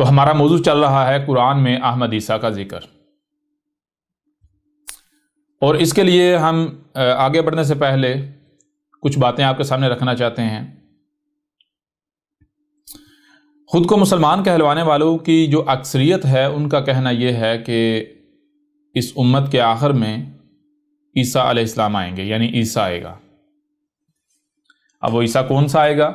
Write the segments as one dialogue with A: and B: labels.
A: تو ہمارا موضوع چل رہا ہے قرآن میں احمد عیسیٰ کا ذکر، اور اس کے لیے ہم آگے بڑھنے سے پہلے کچھ باتیں آپ کے سامنے رکھنا چاہتے ہیں۔ خود کو مسلمان کہلوانے والوں کی جو اکثریت ہے ان کا کہنا یہ ہے کہ اس امت کے آخر میں عیسیٰ علیہ السلام آئیں گے، یعنی عیسیٰ آئے گا۔ اب وہ عیسیٰ کون سا آئے گا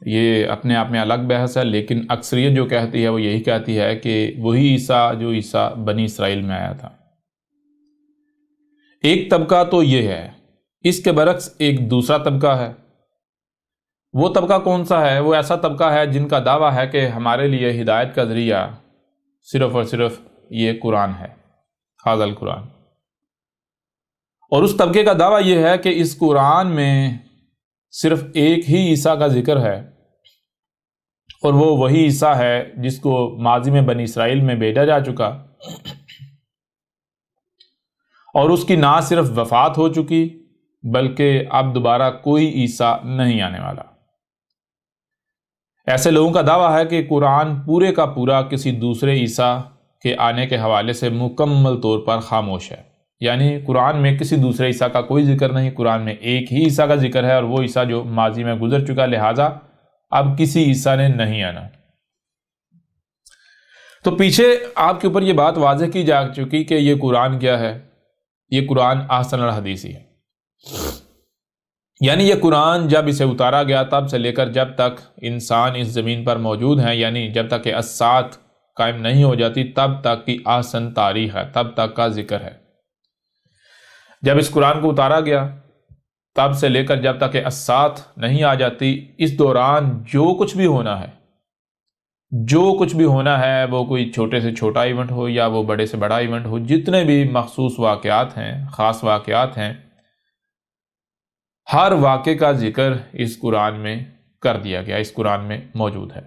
A: یہ اپنے آپ میں الگ بحث ہے، لیکن اکثریت جو کہتی ہے وہ یہی کہتی ہے کہ وہی عیسیٰ جو عیسیٰ بنی اسرائیل میں آیا تھا۔ ایک طبقہ تو یہ ہے، اس کے برعکس ایک دوسرا طبقہ ہے۔ وہ طبقہ کون سا ہے؟ وہ ایسا طبقہ ہے جن کا دعویٰ ہے کہ ہمارے لیے ہدایت کا ذریعہ صرف اور صرف یہ قرآن ہے، ھذا القرآن۔ اور اس طبقے کا دعویٰ یہ ہے کہ اس قرآن میں صرف ایک ہی عیسیٰ کا ذکر ہے، اور وہ وہی عیسیٰ ہے جس کو ماضی میں بنی اسرائیل میں بھیجا جا چکا، اور اس کی نہ صرف وفات ہو چکی بلکہ اب دوبارہ کوئی عیسیٰ نہیں آنے والا۔ ایسے لوگوں کا دعویٰ ہے کہ قرآن پورے کا پورا کسی دوسرے عیسیٰ کے آنے کے حوالے سے مکمل طور پر خاموش ہے، یعنی قرآن میں کسی دوسرے عیسیٰ کا کوئی ذکر نہیں، قرآن میں ایک ہی عیسیٰ کا ذکر ہے، اور وہ عیسیٰ جو ماضی میں گزر چکا، لہٰذا اب کسی عیسیٰ نے نہیں آنا۔ تو پیچھے آپ کے اوپر یہ بات واضح کی جا چکی کہ یہ قرآن کیا ہے؟ یہ قرآن احسن الحدیث ہے، یعنی یہ قرآن جب اسے اتارا گیا تب سے لے کر جب تک انسان اس زمین پر موجود ہیں، یعنی جب تک کہ الساعت قائم نہیں ہو جاتی تب تک کی احسن تاریخ ہے، تب تک کا ذکر ہے۔ جب اس قرآن کو اتارا گیا تب سے لے کر جب تک کہ الساعت نہیں آ جاتی، اس دوران جو کچھ بھی ہونا ہے، جو کچھ بھی ہونا ہے، وہ کوئی چھوٹے سے چھوٹا ایونٹ ہو یا وہ بڑے سے بڑا ایونٹ ہو، جتنے بھی مخصوص واقعات ہیں، خاص واقعات ہیں، ہر واقعے کا ذکر اس قرآن میں کر دیا گیا، اس قرآن میں موجود ہے،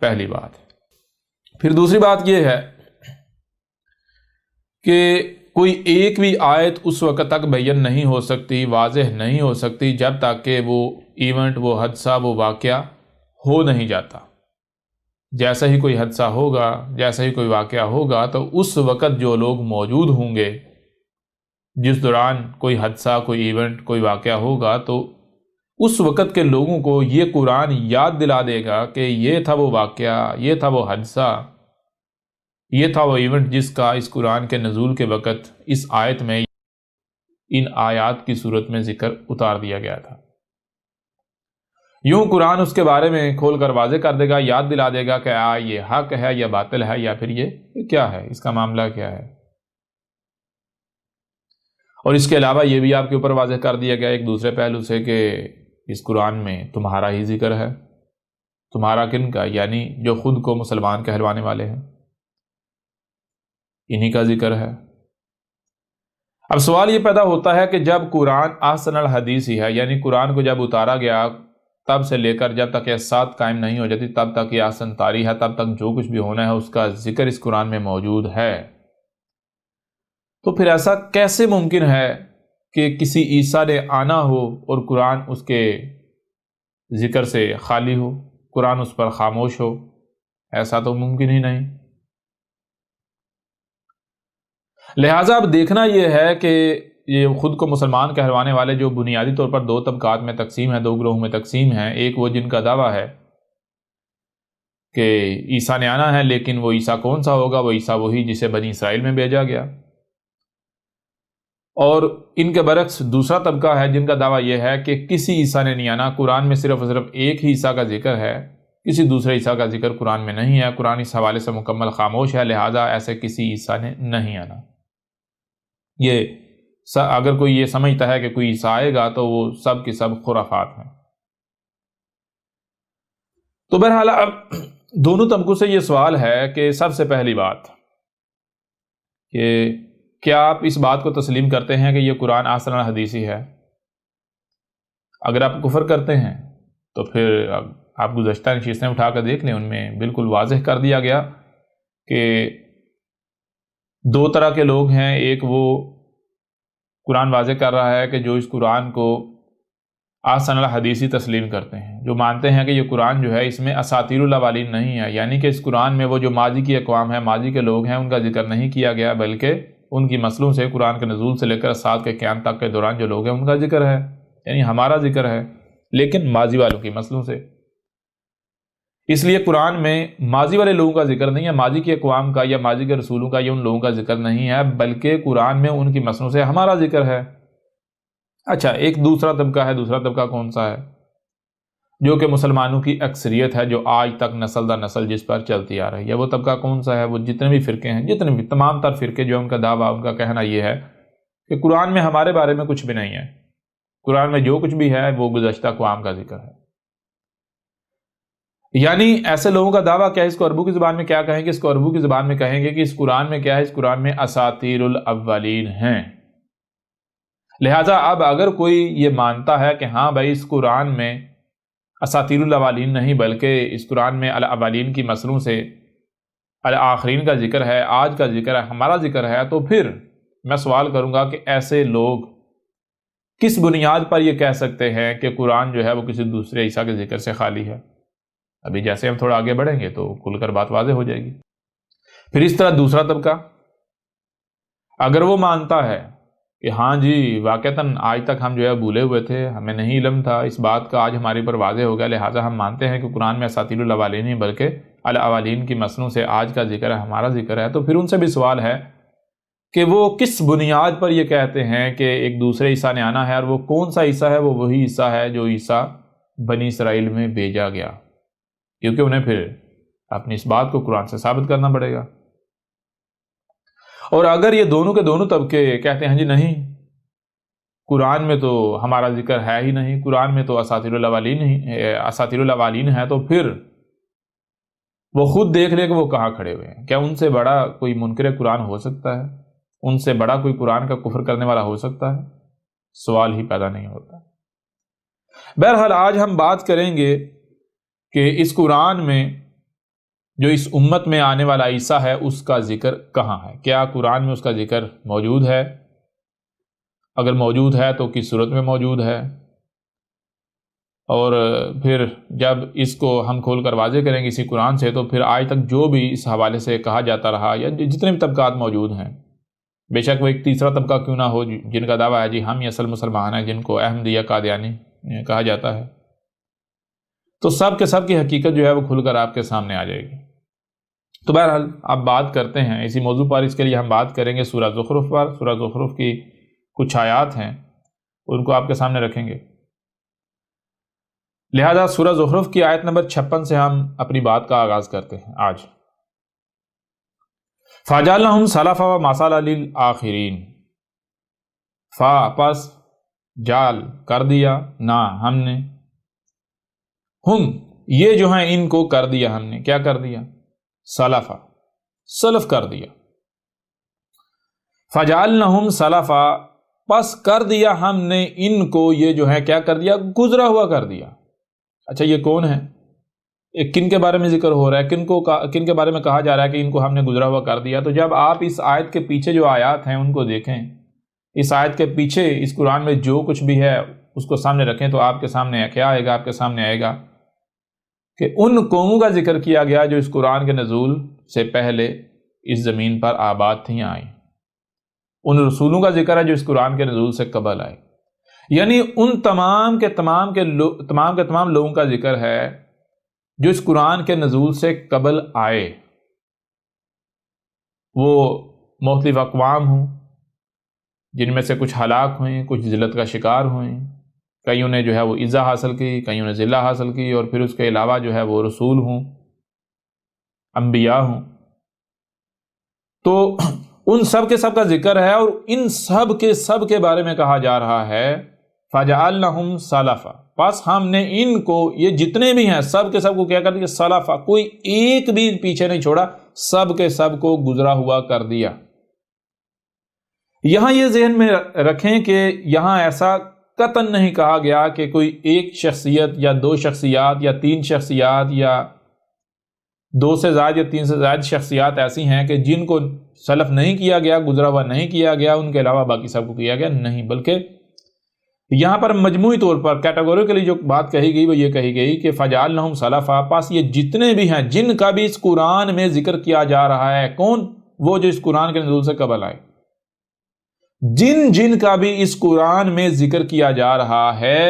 A: پہلی بات۔ پھر دوسری بات یہ ہے کہ کوئی ایک بھی آیت اس وقت تک بیان نہیں ہو سکتی، واضح نہیں ہو سکتی جب تک کہ وہ ایونٹ، وہ حادثہ، وہ واقعہ ہو نہیں جاتا۔ جیسا ہی کوئی حادثہ ہوگا، جیسا ہی کوئی واقعہ ہوگا، تو اس وقت جو لوگ موجود ہوں گے، جس دوران کوئی حادثہ، کوئی ایونٹ، کوئی واقعہ ہوگا، تو اس وقت کے لوگوں کو یہ قرآن یاد دلا دے گا کہ یہ تھا وہ واقعہ، یہ تھا وہ حادثہ، یہ تھا وہ ایونٹ جس کا اس قرآن کے نزول کے وقت اس آیت میں، ان آیات کی صورت میں ذکر اتار دیا گیا تھا۔ یوں قرآن اس کے بارے میں کھول کر واضح کر دے گا، یاد دلا دے گا کہ یہ حق ہے یا باطل ہے، یا پھر یہ کیا ہے، اس کا معاملہ کیا ہے۔ اور اس کے علاوہ یہ بھی آپ کے اوپر واضح کر دیا گیا ایک دوسرے پہلو سے کہ اس قرآن میں تمہارا ہی ذکر ہے۔ تمہارا کن کا؟ یعنی جو خود کو مسلمان کہلوانے والے ہیں، انہی کا ذکر ہے۔ اب سوال یہ پیدا ہوتا ہے کہ جب قرآن احسن الحدیث ہی ہے، یعنی قرآن کو جب اتارا گیا تب سے لے کر جب تک یہ سات قائم نہیں ہو جاتی تب تک یہ احسن تاریخ ہے، تب تک جو کچھ بھی ہونا ہے اس کا ذکر اس قرآن میں موجود ہے، تو پھر ایسا کیسے ممکن ہے کہ کسی عیسیٰ نے آنا ہو اور قرآن اس کے ذکر سے خالی ہو، قرآن اس پر خاموش ہو؟ ایسا تو ممکن ہی نہیں۔ لہٰذا اب دیکھنا یہ ہے کہ یہ خود کو مسلمان کہلوانے والے جو بنیادی طور پر دو طبقات میں تقسیم ہیں، دو گروہوں میں تقسیم ہیں۔ ایک وہ جن کا دعویٰ ہے کہ عیسیٰ نے آنا ہے، لیکن وہ عیسیٰ کون سا ہوگا؟ وہ عیسیٰ وہی جسے بنی اسرائیل میں بھیجا گیا۔ اور ان کے برعکس دوسرا طبقہ ہے جن کا دعویٰ یہ ہے کہ کسی عیسیٰ نے نہیں آنا، قرآن میں صرف اور صرف ایک ہی عیسیٰ کا ذکر ہے، کسی دوسرے عیسیٰ کا ذکر قرآن میں نہیں ہے، قرآن اس حوالے سے مکمل خاموش ہے، لہٰذا ایسے کسی عیسیٰ نے نہیں آنا۔ یہ اگر کوئی یہ سمجھتا ہے کہ کوئی عیسیٰ آئے گا تو وہ سب کی سب خرافات ہیں۔ تو بہرحال اب دونوں طبقوں سے یہ سوال ہے کہ سب سے پہلی بات کہ کیا آپ اس بات کو تسلیم کرتے ہیں کہ یہ قرآن احسن الحدیثی ہے؟ اگر آپ کفر کرتے ہیں تو پھر آپ گزشتہ نشستیں اٹھا کر دیکھ لیں، ان میں بالکل واضح کر دیا گیا کہ دو طرح کے لوگ ہیں۔ ایک وہ قرآن واضح کر رہا ہے کہ جو اس قرآن کو احسن الحدیثی تسلیم کرتے ہیں، جو مانتے ہیں کہ یہ قرآن جو ہے اس میں اساطیر الاولین نہیں ہے، یعنی کہ اس قرآن میں وہ جو ماضی کی اقوام ہیں، ماضی کے لوگ ہیں، ان کا ذکر نہیں کیا گیا، بلکہ ان کی نسلوں سے قرآن کے نزول سے لے کر ساتھ کے قیام تک کے دوران جو لوگ ہیں ان کا ذکر ہے، یعنی ہمارا ذکر ہے لیکن ماضی والوں کی نسلوں سے۔ اس لیے قرآن میں ماضی والے لوگوں کا ذکر نہیں ہے، ماضی کی اقوام کا یا ماضی کے رسولوں کا یا ان لوگوں کا ذکر نہیں ہے، بلکہ قرآن میں ان کی نسلوں سے ہمارا ذکر ہے۔ اچھا، ایک دوسرا طبقہ ہے، دوسرا طبقہ کون سا ہے؟ جو کہ مسلمانوں کی اکثریت ہے، جو آج تک نسل در نسل جس پر چلتی آ رہی ہے۔ وہ طبقہ کون سا ہے؟ وہ جتنے بھی فرقے ہیں، جتنے بھی تمام تر فرقے، جو ان کا دعویٰ، ان کا کہنا یہ ہے کہ قرآن میں ہمارے بارے میں کچھ بھی نہیں ہے، قرآن میں جو کچھ بھی ہے وہ گزشتہ اقوام کا ذکر ہے۔ یعنی ایسے لوگوں کا دعویٰ کیا ہے؟ اس کو عربوں کی زبان میں کیا کہیں گے؟ اس کو عربوں کی زبان میں کہیں گے کہ اس قرآن میں کیا ہے؟ اس قرآن میں اساطیر الاولین ہیں۔ لہٰذا اب اگر کوئی یہ مانتا ہے کہ ہاں بھائی اس قرآن میں اساطیر الاولین نہیں بلکہ اس قرآن میں الاولین کی نسلوں سے الآخرین کا ذکر ہے، آج کا ذکر ہے، ہمارا ذکر ہے، تو پھر میں سوال کروں گا کہ ایسے لوگ کس بنیاد پر یہ کہہ سکتے ہیں کہ قرآن جو ہے وہ کسی دوسرے عیسیٰ کے ذکر سے خالی ہے؟ ابھی جیسے ہم تھوڑا آگے بڑھیں گے تو کھل کر بات واضح ہو جائے گی۔ پھر اس طرح دوسرا طبقہ اگر وہ مانتا ہے کہ ہاں جی واقعتاً آج تک ہم جو ہے بھولے ہوئے تھے، ہمیں نہیں علم تھا اس بات کا، آج ہمارے پر واضح ہو گیا، لہٰذا ہم مانتے ہیں کہ قرآن میں اساطیر الاولین نہیں بلکہ الاولین کی نسلوں سے آج کا ذکر ہے، ہمارا ذکر ہے، تو پھر ان سے بھی سوال ہے کہ وہ کس بنیاد پر یہ کہتے ہیں کہ ایک دوسرے عیسیٰ نے آنا ہے، اور وہ کون سا عیسیٰ ہے؟ وہ وہی عیسیٰ ہے جو عیسیٰ بنی اسرائیل میں بھیجا گیا، کیونکہ انہیں پھر اپنی اس بات کو قرآن سے ثابت کرنا پڑے گا۔ اور اگر یہ دونوں کے دونوں طبقے کہتے ہیں جی نہیں قرآن میں تو ہمارا ذکر ہے ہی نہیں، قرآن میں تو اساطیر الاولین ہے، تو پھر وہ خود دیکھ لے کہ وہ کہاں کھڑے ہوئے ہیں۔ کیا ان سے بڑا کوئی منکر قرآن ہو سکتا ہے؟ ان سے بڑا کوئی قرآن کا کفر کرنے والا ہو سکتا ہے؟ سوال ہی پیدا نہیں ہوتا۔ بہرحال آج ہم بات کریں گے کہ اس قرآن میں جو اس امت میں آنے والا عیسیٰ ہے اس کا ذکر کہاں ہے؟ کیا قرآن میں اس کا ذکر موجود ہے؟ اگر موجود ہے تو کس صورت میں موجود ہے؟ اور پھر جب اس کو ہم کھول کر واضح کریں گے اسی قرآن سے، تو پھر آج تک جو بھی اس حوالے سے کہا جاتا رہا یا جتنے بھی طبقات موجود ہیں، بے شک وہ ایک تیسرا طبقہ کیوں نہ ہو جن کا دعویٰ ہے جی ہم ہی اصل مسلمان ہیں، جن کو احمدیہ قادیانی کہا جاتا ہے، تو سب کے سب کی حقیقت جو ہے وہ کھل کر آپ کے سامنے آ جائے گی۔ تو بہرحال اب بات کرتے ہیں اسی موضوع پر۔ اس کے لیے ہم بات کریں گے سورہ زخرف پر۔ سورہ زخرف کی کچھ آیات ہیں، ان کو آپ کے سامنے رکھیں گے، لہذا سورہ زخرف کی آیت نمبر 56 سے ہم اپنی بات کا آغاز کرتے ہیں آج۔ فَجَعَلْنَاهُمْ سَلَفًا وَمَثَلًا لِلْآخِرِينَ، فا پس جال کر دیا، نہ ہم نے، ہم یہ جو ہیں ان کو کر دیا ہم نے، کیا کر دیا؟ سلفا، سلف کر دیا۔ فَجَعَلْنَاهُمْ سَلَفًا، پس کر دیا ہم نے ان کو، یہ جو ہے کیا کر دیا؟ گزرا ہوا کر دیا۔ اچھا یہ کون ہے؟ کن کے بارے میں ذکر ہو رہا ہے؟ کن کے بارے میں کہا جا رہا ہے کہ ان کو ہم نے گزرا ہوا کر دیا؟ تو جب آپ اس آیت کے پیچھے جو آیات ہیں ان کو دیکھیں، اس آیت کے پیچھے اس قرآن میں جو کچھ بھی ہے اس کو سامنے رکھیں، تو آپ کے سامنے کیا آئے گا؟ آپ کے سامنے آئے گا کہ ان قوموں کا ذکر کیا گیا جو اس قرآن کے نزول سے پہلے اس زمین پر آباد تھیں، آئیں۔ ان رسولوں کا ذکر ہے جو اس قرآن کے نزول سے قبل آئے، یعنی ان تمام کے تمام لوگوں کا ذکر ہے جو اس قرآن کے نزول سے قبل آئے، وہ مختلف اقوام ہوں جن میں سے کچھ ہلاک ہوئیں، کچھ ذلت کا شکار ہوئیں، کئیوں نے جو ہے وہ عزت حاصل کی، کئیوں نے ذلت حاصل کی، اور پھر اس کے علاوہ جو ہے وہ رسول ہوں، انبیاء ہوں، تو ان سب کے سب کا ذکر ہے، اور ان سب کے بارے میں کہا جا رہا ہے فَجَعَلْنَاهُمْ سَلَفًا، پس ہم نے ان کو، یہ جتنے بھی ہیں سب کے سب کو کیا کر دیا؟ سلفا، کوئی ایک بھی پیچھے نہیں چھوڑا، سب کے سب کو گزرا ہوا کر دیا۔ یہاں یہ ذہن میں رکھیں کہ یہاں ایسا قطعاً نہیں کہا گیا کہ کوئی ایک شخصیت یا دو شخصیات یا تین شخصیات یا دو سے زائد یا تین سے زائد شخصیات ایسی ہیں کہ جن کو سلف نہیں کیا گیا، گزرا ہوا نہیں کیا گیا، ان کے علاوہ باقی سب کو کیا گیا، نہیں، بلکہ یہاں پر مجموعی طور پر کیٹیگوریکلی جو بات کہی گئی وہ یہ کہی گئی کہ فجعلناہم سلفا، پس یہ جتنے بھی ہیں جن کا بھی اس قرآن میں ذکر کیا جا رہا ہے، کون؟ وہ جو اس قرآن کے نزول سے قبل آئے، جن کا بھی اس قرآن میں ذکر کیا جا رہا ہے،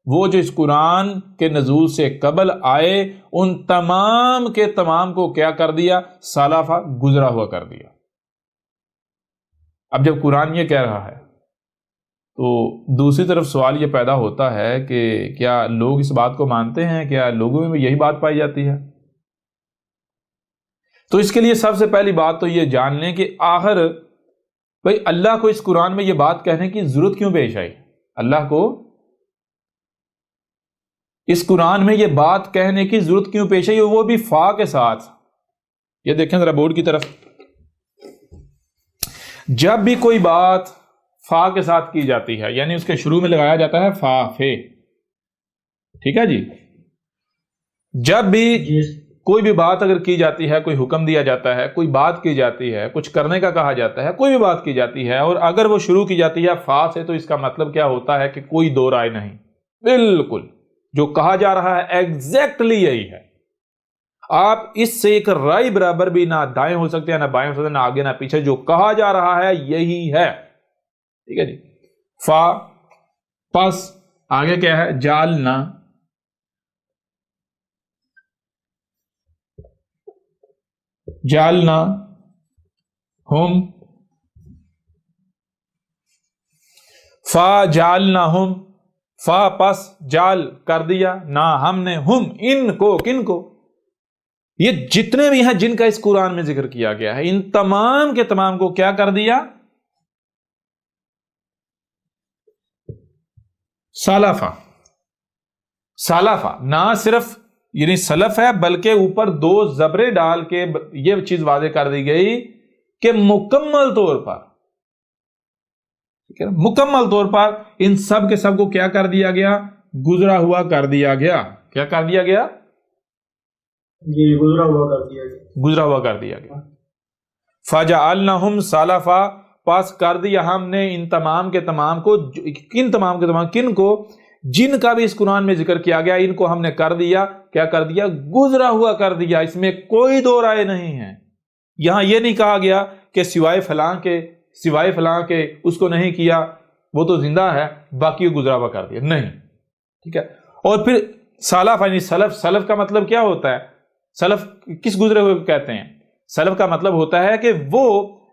A: وہ جو اس قرآن کے نزول سے قبل آئے، ان تمام کے تمام کو کیا کر دیا؟ سلفا، گزرا ہوا کر دیا۔ اب جب قرآن یہ کہہ رہا ہے تو دوسری طرف سوال یہ پیدا ہوتا ہے کہ کیا لوگ اس بات کو مانتے ہیں؟ کیا لوگوں میں یہی بات پائی جاتی ہے؟ تو اس کے لیے سب سے پہلی بات تو یہ جان لیں کہ آخر بھئی اللہ کو اس قرآن میں یہ بات کہنے کی ضرورت کیوں پیش آئی؟ اللہ کو اس قرآن میں یہ بات کہنے کی ضرورت کیوں پیش آئی، وہ بھی فا کے ساتھ؟ یہ دیکھیں ذرا بورڈ کی طرف، جب بھی کوئی بات فا کے ساتھ کی جاتی ہے، یعنی اس کے شروع میں لگایا جاتا ہے فا، فے، ٹھیک ہے جی، جب بھی کوئی بھی بات اگر کی جاتی ہے، کوئی حکم دیا جاتا ہے، کوئی بات کی جاتی ہے، کچھ کرنے کا کہا جاتا ہے، کوئی بھی بات کی جاتی ہے، اور اگر وہ شروع کی جاتی ہے فا سے، تو اس کا مطلب کیا ہوتا ہے کہ کوئی دو رائے نہیں، بالکل جو کہا جا رہا ہے ایگزیکٹلی یہی ہے۔ آپ اس سے ایک رائے برابر بھی نہ دائیں ہو سکتے ہیں، نہ بائیں ہو سکتے ہیں، نہ آگے نہ پیچھے، جو کہا جا رہا ہے یہی ہے، ٹھیک ہے جی۔ فا، پس، آگے کیا ہے؟ جالنا، جالنا ہم، فا جالنا ہم، فا پس جال کر دیا، نہ ہم نے، ہم ان کو، کن کو؟ یہ جتنے بھی ہیں جن کا اس قرآن میں ذکر کیا گیا ہے، ان تمام کے تمام کو کیا کر دیا؟ سلفا۔ سلفا نہ صرف یعنی سلف ہے، بلکہ اوپر دو زبریں ڈال کے یہ چیز واضح کر دی گئی کہ مکمل طور پر، مکمل طور پر ان سب کے سب کو کیا کر دیا گیا؟ گزرا ہوا کر دیا گیا۔ کیا کر دیا گیا؟
B: جی، گزرا ہوا کر دیا گیا،
A: گزرا ہوا کر دیا گیا۔ فجعلناہم سلفا، پس کر دیا ہم نے ان تمام کے تمام کو، کن تمام کے تمام؟ کن کو؟ جن کا بھی اس قرآن میں ذکر کیا گیا، ان کو ہم نے کر دیا، کیا کر دیا؟ گزرا ہوا کر دیا۔ اس میں کوئی دو رائے نہیں ہے۔ یہاں یہ نہیں کہا گیا کہ سوائے فلاں کے، سوائے فلاں کے اس کو نہیں کیا، وہ تو زندہ ہے، باقی گزرا ہوا کر دیا، نہیں، ٹھیک ہے۔ اور پھر سلف یعنی سلف، سلف کا مطلب کیا ہوتا ہے؟ سلف کس گزرے ہوئے کہتے ہیں؟ سلف کا مطلب ہوتا ہے کہ وہ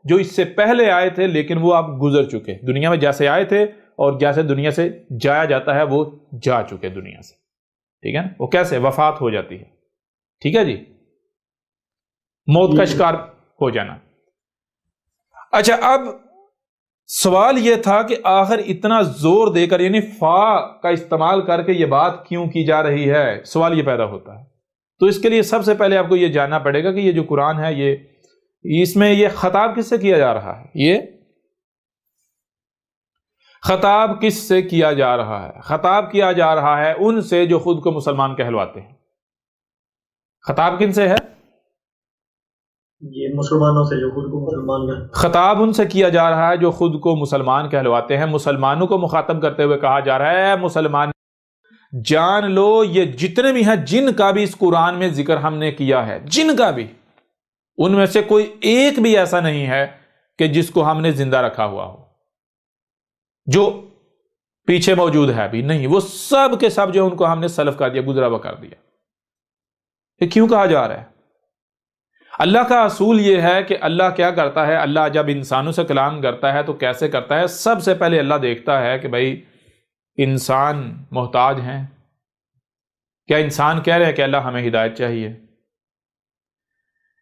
A: جو اس سے پہلے آئے تھے لیکن وہ اب گزر چکے، دنیا میں جیسے آئے تھے اور جیسے دنیا سے جایا جاتا ہے وہ جا چکے دنیا سے، ٹھیک ہے نا؟ وہ کیسے؟ وفات ہو جاتی ہے، ٹھیک ہے جی، موت کا شکار ہو جانا۔ اچھا، اب سوال یہ تھا کہ آخر اتنا زور دے کر یعنی فا کا استعمال کر کے یہ بات کیوں کی جا رہی ہے؟ سوال یہ پیدا ہوتا ہے۔ تو اس کے لیے سب سے پہلے آپ کو یہ جاننا پڑے گا کہ یہ جو قرآن ہے، یہ اس میں یہ خطاب کس سے کیا جا رہا ہے؟ یہ خطاب کس سے کیا جا رہا ہے؟ خطاب کیا جا رہا ہے ان سے جو خود کو مسلمان کہلواتے ہیں۔ خطاب کن سے ہے؟
B: یہ مسلمانوں سے جو خود کو مسلمان ہیں۔
A: خطاب ان سے کیا جا رہا ہے جو خود کو مسلمان کہلواتے ہیں۔ مسلمانوں کو مخاطب کرتے ہوئے کہا جا رہا ہے، مسلمان جان لو یہ جتنے بھی ہیں جن کا بھی اس قرآن میں ذکر ہم نے کیا ہے، جن کا بھی، ان میں سے کوئی ایک بھی ایسا نہیں ہے کہ جس کو ہم نے زندہ رکھا ہوا ہو، جو پیچھے موجود ہے بھی نہیں، وہ سب کے سب جو ان کو ہم نے سلف کر دیا، گزرا ہوا کر دیا۔ یہ کیوں کہا جا رہا ہے؟ اللہ کا اصول یہ ہے کہ اللہ کیا کرتا ہے، اللہ جب انسانوں سے کلام کرتا ہے تو کیسے کرتا ہے؟ سب سے پہلے اللہ دیکھتا ہے کہ بھائی انسان محتاج ہیں، کیا انسان کہہ رہے ہیں کہ اللہ ہمیں ہدایت چاہیے،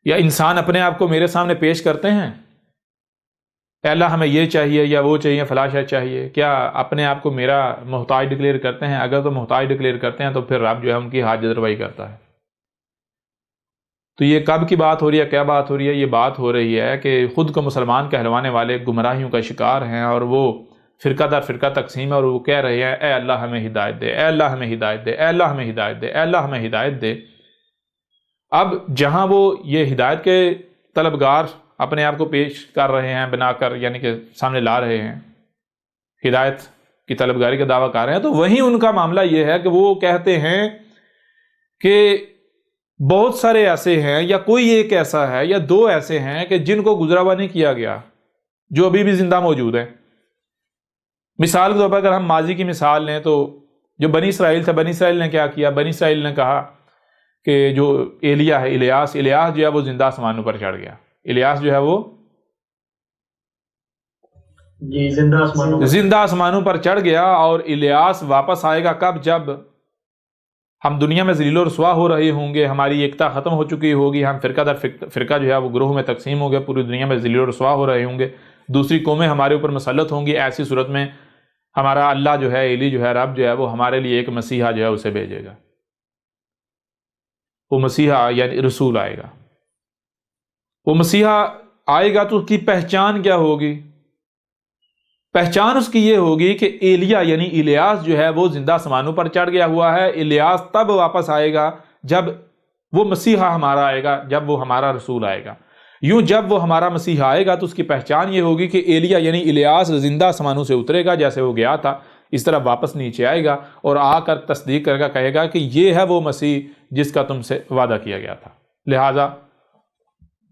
A: یا انسان اپنے آپ کو میرے سامنے پیش کرتے ہیں اے اللہ ہمیں یہ چاہیے یا وہ چاہیے، فلاں شے چاہیے؟ کیا اپنے آپ کو میرا محتاج ڈکلیئر کرتے ہیں؟ اگر تو محتاج ڈکلیئر کرتے ہیں تو پھر رب جو ہے ان کی حاجت روائی کرتا ہے۔ تو یہ کب کی بات ہو رہی ہے، کیا بات ہو رہی ہے؟ یہ بات ہو رہی ہے کہ خود کو مسلمان کہلوانے والے گمراہیوں کا شکار ہیں، اور وہ فرقہ در فرقہ تقسیم ہے، اور وہ کہہ رہے ہیں اے اللہ ہمیں ہدایت دے، اے اللہ ہمیں ہدایت دے، اے اللہ ہمیں ہدایت دے، اے اللہ ہمیں ہدایت دے۔ اب جہاں وہ یہ ہدایت کے طلبگار اپنے آپ کو پیش کر رہے ہیں، بنا کر یعنی کہ سامنے لا رہے ہیں، ہدایت کی طلبگاری کا دعویٰ کر رہے ہیں، تو وہیں ان کا معاملہ یہ ہے کہ وہ کہتے ہیں کہ بہت سارے ایسے ہیں، یا کوئی ایک ایسا ہے یا دو ایسے ہیں کہ جن کو گزرا ہوا نہیں کیا گیا، جو ابھی بھی زندہ موجود ہیں۔ مثال کے طور پر اگر ہم ماضی کی مثال لیں تو جو بنی اسرائیل تھا، بنی اسرائیل نے کیا کیا؟ بنی اسرائیل نے کہا کہ جو ایلیا ہے، الیاس جو ہے وہ زندہ آسمانوں پر چڑھ گیا۔ الیاس جو ہے وہ
B: جی زندہ
A: آسمانوں پر چڑھ گیا، اور الیاس واپس آئے گا کب؟ جب ہم دنیا میں ذلیل و رسوا ہو رہے ہوں گے، ہماری ایکتا ختم ہو چکی ہوگی، ہم فرقہ در فرقہ جو ہے وہ گروہ میں تقسیم ہو گیا، پوری دنیا میں ذلیل و رسوا ہو رہے ہوں گے، دوسری قومیں ہمارے اوپر مسلط ہوں گی۔ ایسی صورت میں ہمارا اللہ جو ہے، ایلی جو ہے، رب جو ہے، وہ ہمارے لیے ایک مسیحا جو ہے اسے بھیجے گا۔ وہ مسیحا یعنی رسول آئے گا۔ وہ مسیحا آئے گا تو اس کی پہچان کیا ہوگی؟ پہچان اس کی یہ ہوگی کہ ایلیا یعنی الیاس جو ہے وہ زندہ آسمانوں پر چڑھ گیا ہوا ہے۔ الیاس تب واپس آئے گا جب وہ مسیحا ہمارا آئے گا، جب وہ ہمارا رسول آئے گا۔ یوں جب وہ ہمارا مسیحا آئے گا تو اس کی پہچان یہ ہوگی کہ ایلیا یعنی الیاس زندہ آسمانوں سے اترے گا، جیسے وہ گیا تھا اس طرح واپس نیچے آئے گا، اور آ کر تصدیق کرے گا، کہے گا کہ یہ ہے وہ مسیح جس کا تم سے وعدہ کیا گیا تھا، لہٰذا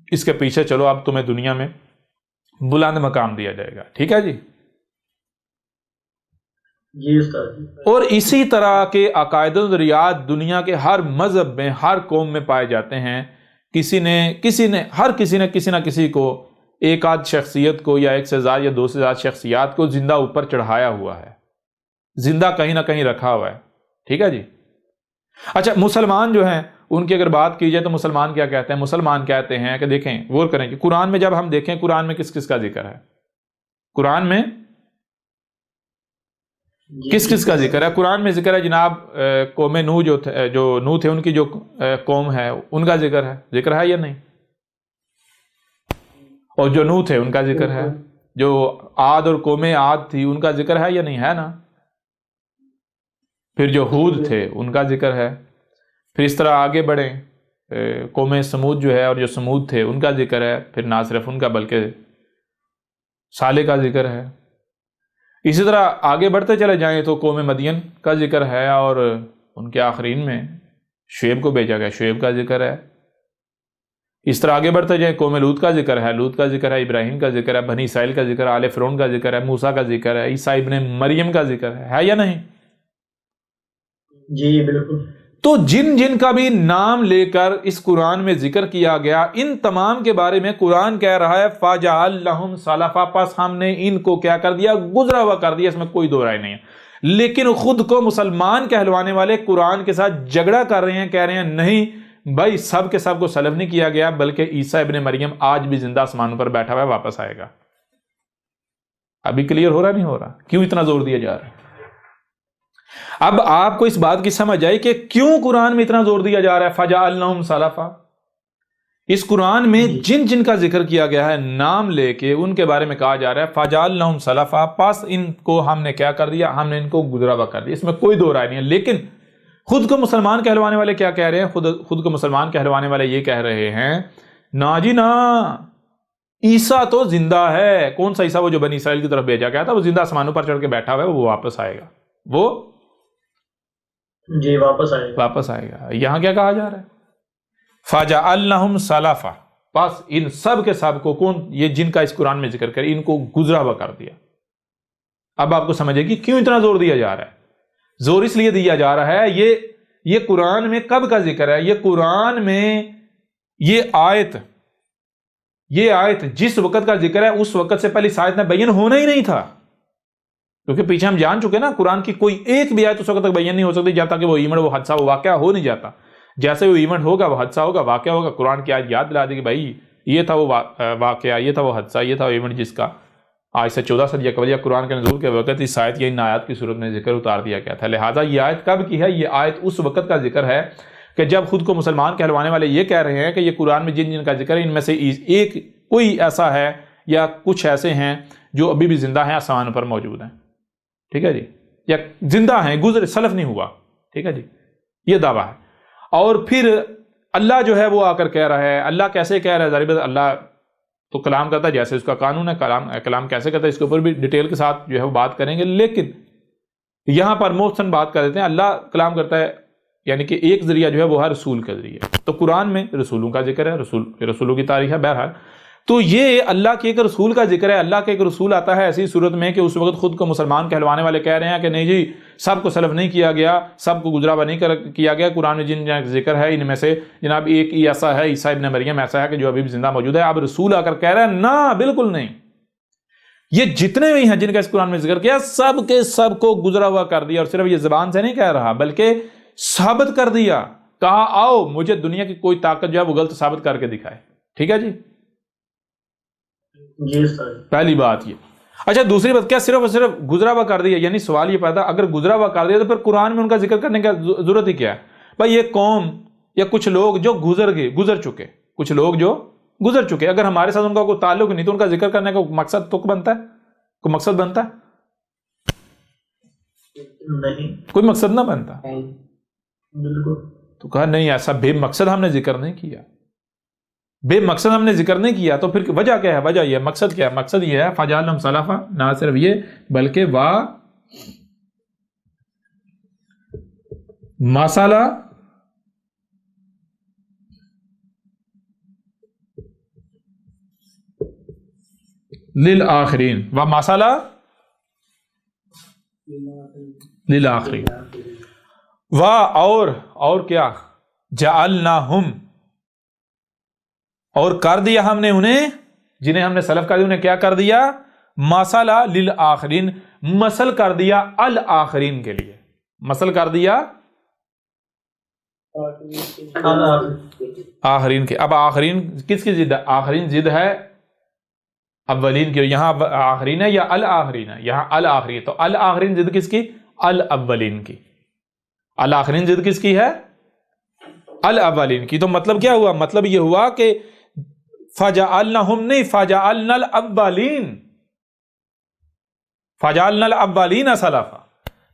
A: اس کے پیچھے چلو، اب تمہیں دنیا میں بلند مقام دیا جائے گا۔ ٹھیک ہے جی؟
B: جی استاد۔
A: اور اسی طرح کے عقائد و نظریات دنیا کے ہر مذہب میں، ہر قوم میں پائے جاتے ہیں۔ ہر کسی نے کسی نہ کسی کو، ایک آدھ شخصیت کو، یا ایک سے زیادہ یا دو سے زیادہ شخصیات کو زندہ اوپر چڑھایا ہوا ہے، زندہ کہیں نہ کہیں رکھا ہوا ہے۔ ٹھیک ہے جی؟ اچھا، مسلمان جو ہیں ان کی اگر بات کی جائے تو مسلمان کیا کہتے ہیں؟ مسلمان کہتے ہیں کہ دیکھیں، غور کریں کہ قرآن میں جب ہم دیکھیں، قرآن میں کس کس کا ذکر ہے؟ قرآن میں کس کس کا ذکر ہے؟ قرآن میں ذکر ہے جناب قوم نوح جو نوح تھے، ان کی جو قوم ہے ان کا ذکر ہے یا نہیں؟ اور جو نوح تھے ان کا ذکر ہے، جو عاد اور قوم عاد تھی ان کا ذکر ہے یا نہیں؟ ہے نا؟ پھر جو ہود تھے ان کا ذکر ہے، پھر اس طرح آگے بڑھیں، قوم سمود جو ہے اور جو سمود تھے ان کا ذکر ہے، پھر نہ صرف ان کا بلکہ صالح کا ذکر ہے۔ اسی طرح آگے بڑھتے چلے جائیں تو قوم مدین کا ذکر ہے، اور ان کے آخرین میں شعیب کو بھیجا گیا، شعیب کا ذکر ہے۔ اس طرح آگے بڑھتے جائیں، قوم لوط کا ذکر ہے، لوط کا ذکر ہے، ابراہیم کا ذکر ہے، بنی اسرائیل کا ذکر ہے، آل فرعون کا ذکر ہے، موسیٰ کا ذکر ہے، عیسیٰ ابن مریم کا ذکر ہے یا نہیں؟
B: جی بالکل۔
A: تو جن جن کا بھی نام لے کر اس قرآن میں ذکر کیا گیا، ان تمام کے بارے میں قرآن کہہ رہا ہے فَجَعَلْ لَهُمْ سَلَفًا، پس ہم نے ان کو کیا کر دیا؟ گزرا ہوا کر دیا، اس میں کوئی دو رائے نہیں ہے۔ لیکن خود کو مسلمان کہلوانے والے قرآن کے ساتھ جھگڑا کر رہے ہیں، کہہ رہے ہیں نہیں بھائی، سب کے سب کو سلف نہیں کیا گیا، بلکہ عیسیٰ ابن مریم آج بھی زندہ آسمانوں پر بیٹھا ہوا ہے، واپس آئے گا۔ ابھی کلیئر ہو رہا نہیں ہو رہا؟ کیوں اتنا زور دیا جا رہا ہے؟ اب آپ کو اس بات کی سمجھ آئی کہ کیوں قرآن میں اتنا زور دیا جا رہا ہے فَجَعَلْنَاهُمْ سَلَفًا۔ اس قرآن میں جن جن کا ذکر کیا گیا ہے، نام لے کے ان کے بارے میں کہا جا رہا ہے فَجَعَلْنَاهُمْ سَلَفًا، پس ان کو ہم نے کیا کر دیا؟ ہم نے ان کو گزرا ہوا کر دیا، اس میں کوئی دو رائے نہیں ہے۔ لیکن خود کو مسلمان کہلوانے والے کیا کہہ رہے ہیں؟ خود کو مسلمان کہلوانے والے یہ کہہ رہے ہیں نا جی نا، عیسیٰ تو زندہ ہے۔ کون سا عیسیٰ؟ وہ جو بنی اسرائیل کی طرف بھیجا گیا تھا، وہ زندہ آسمانوں پر چڑھ کے بیٹھا ہوا ہے، وہ واپس آئے گا، وہ
B: جی واپس آئے گا۔
A: یہاں کیا کہا جا رہا ہے؟ فَجَعَلْنَاهُمْ سَلَفًا، پس ان سب کے سب کو، کون یہ جن کا اس قرآن میں ذکر کرے، ان کو گزرا ہوا کر دیا۔ اب آپ کو سمجھے گی کیوں اتنا زور دیا جا رہا ہے؟ زور اس لیے دیا جا رہا ہے، یہ قرآن میں کب کا ذکر ہے؟ یہ قرآن میں یہ آیت جس وقت کا ذکر ہے، اس وقت سے پہلے اس آیت میں بیان ہونا ہی نہیں تھا، کیونکہ پیچھے ہم جان چکے نا، قرآن کی کوئی ایک بھی آیت اس وقت تک بیان نہیں ہو سکتی جب تک کہ وہ ایونٹ، وہ حادثہ، وہ واقعہ ہو نہیں جاتا۔ جیسے وہ ایونٹ ہوگا، وہ حادثہ ہوگا، واقعہ ہوگا، قرآن کی آیت یاد دلا دے کہ بھائی یہ تھا وہ واقعہ، یہ تھا وہ حادثہ، یہ تھا وہ ایونٹ جس کا آج سے 14 صدیہ قبل قرآن کے نزول کے وقت اس آیت یا ان آیات کی صورت میں ذکر اتار دیا گیا تھا۔ لہٰذا یہ آیت کب کی ہے؟ یہ آیت اس وقت کا ذکر ہے کہ جب خود کو مسلمان کہلوانے والے یہ کہہ رہے ہیں کہ یہ قرآن میں جن جن کا ذکر ہے، ان میں سے ایک کوئی ایسا ہے یا کچھ ایسے ہیں جو ابھی بھی زندہ ہیں، آسمان پر موجود ہیں۔ ٹھیک ہے جی؟ یا زندہ ہیں، گزرے، سلف نہیں ہوا۔ ٹھیک ہے جی؟ یہ دعویٰ ہے۔ اور پھر اللہ جو ہے وہ آ کر کہہ رہا ہے، اللہ کیسے کہہ رہا ہے؟ ظاہر بات اللہ تو کلام کرتا ہے جیسے اس کا قانون ہے، کلام کیسے کرتا ہے اس کے اوپر بھی ڈیٹیل کے ساتھ جو ہے وہ بات کریں گے۔ لیکن یہاں پر محسن بات کر دیتے ہیں، اللہ کلام کرتا ہے یعنی کہ ایک ذریعہ جو ہے وہ ہے رسول کا ذریعہ، تو قرآن میں رسولوں کا ذکر ہے، رسولوں کی تاریخ ہے بہرحال. تو یہ اللہ کے ایک رسول کا ذکر ہے. اللہ کے ایک رسول آتا ہے ایسی صورت میں کہ اس وقت خود کو مسلمان کہلوانے والے کہہ رہے ہیں کہ نہیں جی سب کو سلف نہیں کیا گیا، سب کو گزرا ہوا نہیں کیا گیا، قرآن میں جن ذکر ہے ان میں سے جناب ایک ہی ایسا ہے، عیسیٰ ابن مریم ایسا ہے کہ جو ابھی بھی زندہ موجود ہے. اب رسول آ کر کہہ رہے ہیں نا بالکل نہیں، یہ جتنے بھی ہیں جن کا اس قرآن میں ذکر کیا سب کے سب کو گزرا ہوا کر دیا، اور صرف یہ زبان سے نہیں کہہ رہا بلکہ ثابت کر دیا. کہا آؤ مجھے دنیا کی کوئی طاقت جو ہے وہ غلط ثابت کر کے دکھائے. ٹھیک ہے جی،
B: جی سر.
A: پہلی بات یہ. اچھا دوسری بات، کیا صرف اور صرف گزرا ہوا کر دیا؟ یعنی سوال یہ پیدا، اگر گزرا ہوا کر دیا تو پھر قرآن میں ان کا ذکر کرنے کی ضرورت ہی کیا ہے؟ بھائی یہ قوم یا کچھ لوگ جو گزر چکے، کچھ لوگ جو گزر چکے، اگر ہمارے ساتھ ان کا کوئی تعلق نہیں تو ان کا ذکر کرنے کا مقصد تو بنتا ہے، کوئی مقصد بنتا ہے؟
B: نہیں،
A: کوئی مقصد نہ بنتا.
B: بالکل.
A: تو کہا نہیں ایسا بے مقصد ہم نے ذکر نہیں کیا، بے مقصد ہم نے ذکر نہیں کیا. تو پھر وجہ کیا ہے؟ وجہ یہ ہے، مقصد کیا ہے؟ مقصد یہ ہے فجعلناہم سلفا، نہ صرف یہ بلکہ مسئلہ للآخرین مسئلہ للآخرین اور کیا جعلناہم، اور کر دیا ہم نے انہیں، جنہیں ہم نے سلف کر دیا انہیں کیا کر دیا؟ مثلا للآخرین، مثل کر دیا الآخرین کے لیے، مثل کر دیا آخرین کے. اب آخرین کس کی ضد ہے؟ آخرین ضد ہے اولین کی. یہاں آخرین ہے یا الآخرین ہے؟ یہاں الآخرین. تو الآخرین ضد کس کی؟ الاولین کی. الآخرین ضد کس کی ہے؟ الاولین کی. تو مطلب کیا ہوا؟ مطلب یہ ہوا کہ فجعلناہم نہیں، فجعلنا الاولین، فجعلنا الاولین سلفا.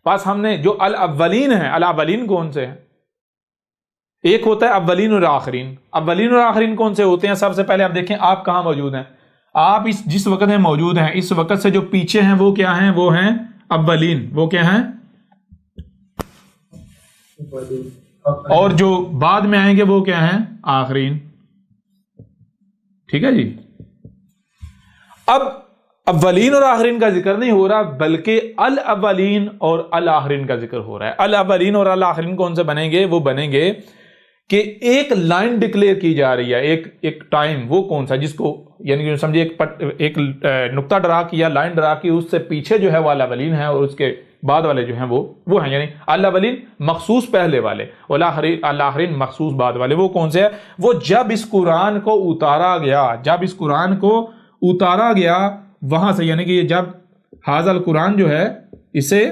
A: بس ہم نے جو الاولین ہیں، الاولین کون سے ہیں؟ ایک ہوتا ہے اولین اور آخرین. اولین اور آخرین کون سے ہوتے ہیں؟ سب سے پہلے آپ دیکھیں آپ کہاں موجود ہیں. آپ جس وقت میں موجود ہیں اس وقت سے جو پیچھے ہیں وہ کیا ہیں؟ وہ ہیں اولین. وہ کیا ہیں؟ اور جو بعد میں آئیں گے وہ کیا ہیں؟ آخرین. ٹھیک ہے جی. اب اولین اور آخرین کا ذکر نہیں ہو رہا بلکہ الاولین اور الآخرین کا ذکر ہو رہا ہے. الاولین اور الآخرین کون سے بنیں گے؟ وہ بنیں گے کہ ایک لائن ڈکلیئر کی جا رہی ہے، ایک ٹائم. وہ کون سا؟ جس کو یعنی کہ سمجھے ایک نقطہ ڈرا کیا، لائن ڈرا کی، اس سے پیچھے جو ہے وہ الاولین ہے اور اس کے بعد والے جو ہیں وہ ہیں، یعنی الاولین مخصوص پہلے والے، الاخرین مخصوص بعد والے. وہ کون سے ہیں؟ وہ جب اس قرآن کو اتارا گیا، جب اس قرآن کو اتارا گیا وہاں سے، یعنی کہ یہ جب حاضر القرآن جو ہے اسے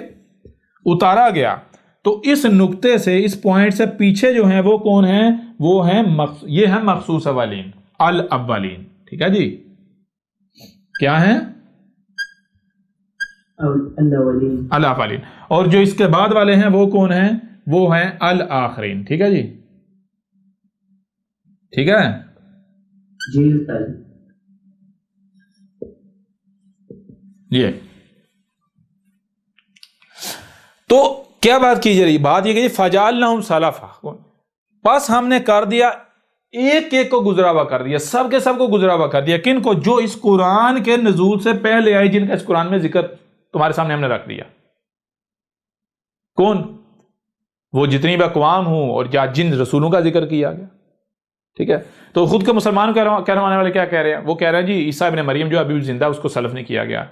A: اتارا گیا تو اس نقطے سے، اس پوائنٹ سے پیچھے جو ہیں وہ کون ہیں؟ وہ ہیں یہ ہیں مخصوص اولین، الاولین. ٹھیک ہے جی. کیا ہیں؟ الاولین. اور جو اس کے بعد والے ہیں وہ کون ہیں؟ وہ ہیں الآخرین. ٹھیک ہے جی. ٹھیک ہے
B: جی.
A: یہ تو کیا بات کی جا رہی؟ بات یہ کہ فجعلناہم سلفا، بس ہم نے کر دیا ایک ایک کو گزرا ہوا کر دیا، سب کے سب کو گزرا ہوا کر دیا. کن کو؟ جو اس قرآن کے نزول سے پہلے آئے، جن کا اس قرآن میں ذکر تمہارے سامنے ہم نے رکھ دیا. کون؟ وہ جتنی بھی اقوام ہوں اور جن رسولوں کا ذکر کیا گیا. ٹھیک ہے. تو خود کے مسلمان کہلوانے والے کیا کہہ رہے ہیں؟ وہ کہہ رہے ہیں جی عیسیٰ ابن مریم جو ابھی بھی زندہ اس کو سلف نہیں کیا گیا.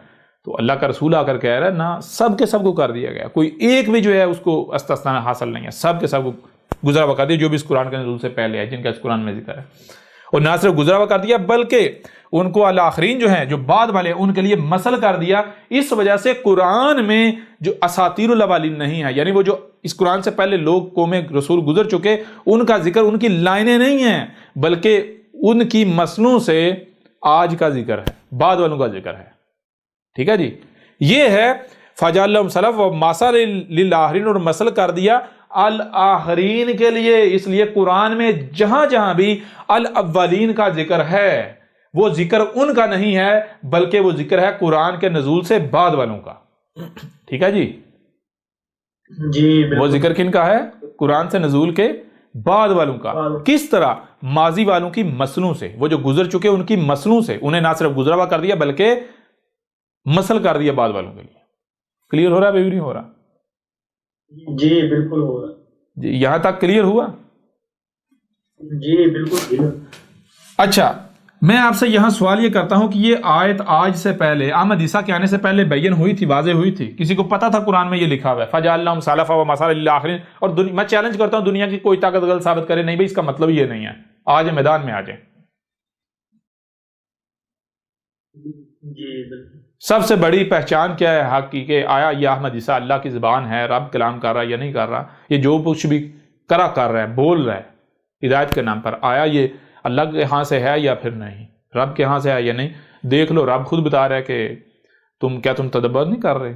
A: تو اللہ کا رسول آ کر کہہ رہا ہے نا، سب کے سب کو کر دیا گیا، کوئی ایک بھی جو ہے اس کو استثناء حاصل نہیں ہے، سب کے سب کو گزرا ہوا کر دیا جو بھی اس قرآن کے نزول سے پہلے ہے، جن کا اس قرآن میں ذکر ہے. اور نہ صرف گزرا ہوا کر دیا بلکہ ان کو الآخرین جو ہیں، جو بعد والے، ان کے لیے مثل کر دیا. اس وجہ سے قرآن میں جو اساطیر الاولین نہیں ہے، یعنی وہ جو اس قرآن سے پہلے لوگ قوم رسول گزر چکے ان کا ذکر، ان کی لائنیں نہیں ہیں بلکہ ان کی مثلوں سے آج کا ذکر ہے، بعد والوں کا ذکر ہے. ٹھیک ہے جی. یہ ہے فجعلناہم سلفا ومثلا للآخرین، اور مثل کر دیا الآخرین کے لیے. اس لیے قرآن میں جہاں جہاں بھی الاولین کا ذکر ہے وہ ذکر ان کا نہیں ہے بلکہ وہ ذکر ہے قرآن کے نزول سے بعد والوں کا. ٹھیک ہے جی.
B: جی
A: وہ
B: بالکل.
A: ذکر کن کا ہے؟ قرآن سے نزول کے بعد والوں کا. کس طرح؟ ماضی والوں کی مسلوں سے، وہ جو گزر چکے ان کی مسلوں سے انہیں نہ صرف گزرا ہوا کر دیا بلکہ مسل کر دیا بعد والوں کے لیے. کلیئر ہو رہا ہے؟ نہیں ہو رہا؟
B: جی بالکل ہو رہا.
A: جی یہاں تک کلیئر ہوا؟
B: جی بالکل.
A: اچھا، میں آپ سے یہاں سوال یہ کرتا ہوں کہ یہ آیت آج سے پہلے احمد عیسیٰ کے آنے سے پہلے بیان ہوئی تھی، واضح ہوئی تھی؟ کسی کو پتا تھا قرآن میں یہ لکھا ہوا ہے فَجَعَلْنَاهُمْ سَلَفًا وَمَثَلًا لِلْآخِرِينَ؟ اور میں چیلنج کرتا ہوں دنیا کی کوئی طاقت غلط ثابت کرے نہیں بھائی اس کا مطلب یہ نہیں ہے. آج میدان میں آ جائیں.
B: جی بالکل.
A: سب سے بڑی پہچان کیا ہے حق کی کہ آیا یہ احمد عیسیٰ اللہ کی زبان ہے، رب کلام کر رہا ہے یا نہیں کر رہا؟ یہ جو کچھ بھی کر رہا ہے، بول رہا ہے ہدایت کے نام پر، آیا یہ اللہ کے ہاں سے ہے یا پھر نہیں؟ رب کے ہاں سے ہے یا نہیں؟ دیکھ لو، رب خود بتا رہا ہے کہ تم تدبر نہیں کر رہے؟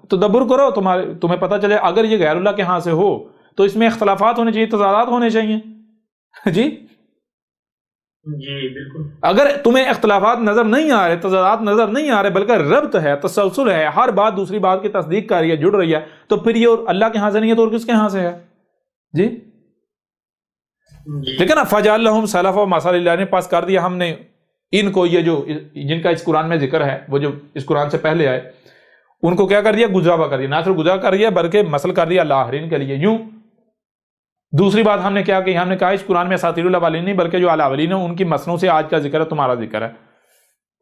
A: تدبر کرو، تمہیں پتہ چلے اگر یہ غیر اللہ کے ہاں سے ہو تو اس میں اختلافات ہونے چاہیے، تضادات ہونے چاہیے. جی
B: جی بالکل.
A: اگر تمہیں اختلافات نظر نہیں آ رہے، تضادات نظر نہیں آ رہے، بلکہ ربط ہے، تسلسل ہے، ہر بات دوسری بات کی تصدیق کر رہی ہے، جڑ رہی ہے، تو پھر یہ اللہ کے ہاں سے نہیں ہے تو اور کس کے ہاں سے ہے؟ جی ٹھیک ہے نا. فَجَعَلْنَاهُمْ سَلَفًا وَمَثَلًا لِلْآخِرِينَ، پاس کر دیا ہم نے ان کو، یہ جو جن کا اس قرآن میں ذکر ہے، وہ جو اس قرآن سے پہلے آئے، ان کو کیا کر دیا؟ گزرا ہوا کر دیا. نہ صرف گزرا کر دیا بلکہ مسل کر دیا آخرین کے لیے. یوں دوسری بات ہم نے کیا کہ ہم نے کہا اس قرآن میں اساطیر الاولین نہیں بلکہ جو الاولین ہیں ان کی مسلوں سے آج کا ذکر ہے، تمہارا ذکر ہے.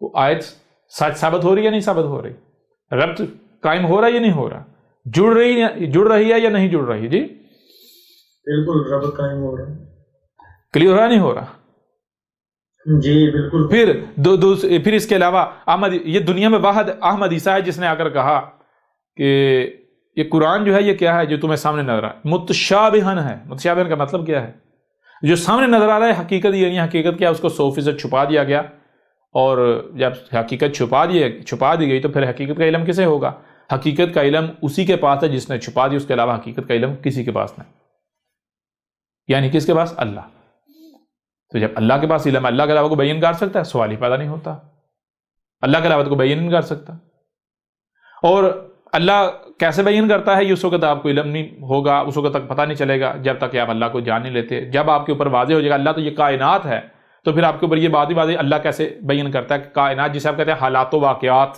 A: وہ آیت سچ ثابت ہو رہی ہے یا نہیں ثابت ہو رہی؟ ربط قائم ہو رہا ہے یا نہیں ہو رہا؟ جڑ رہی ہے یا نہیں جڑ رہی؟ جی
B: بالکل ربط قائم ہو رہا ہے.
A: کلیئر ہو رہا نہیں ہو رہا؟
B: جی بالکل.
A: پھر اس کے علاوہ یہ دنیا میں واحد احمد عیسیٰ ہے جس نے آ کر کہا کہ یہ قرآن جو ہے یہ کیا ہے جو تمہیں سامنے نظر آ رہا ہے؟ متشابہن ہے. متشابہن کا مطلب کیا ہے؟ جو سامنے نظر آ رہا ہے حقیقت یہ نہیں. حقیقت کیا؟ اس کو 100% چھپا دیا گیا، اور جب حقیقت چھپا دی گئی تو پھر حقیقت کا علم کسے ہوگا؟ حقیقت کا علم اسی کے پاس ہے جس نے چھپا دی، اس کے علاوہ حقیقت کا علم کسی کے پاس نہیں. یعنی کس کے پاس؟ اللہ. تو جب اللہ کے پاس علم، اللہ کے علاوہ کو بیان کر سکتا ہے؟ سوال ہی پیدا نہیں ہوتا. اللہ کے علاوہ کو بیان نہیں کر سکتا. اور اللہ کیسے بیان کرتا ہے؟ یہ اس وقت آپ کو علم نہیں ہوگا، اس وقت تک پتہ نہیں چلے گا جب تک کہ آپ اللہ کو جان نہیں لیتے. جب آپ کے اوپر واضح ہو جائے گا اللہ تو یہ کائنات ہے، تو پھر آپ کے اوپر یہ بات ہی واضح اللہ کیسے بیان کرتا ہے کہ کائنات جسے آپ کہتے ہیں حالات و واقعات،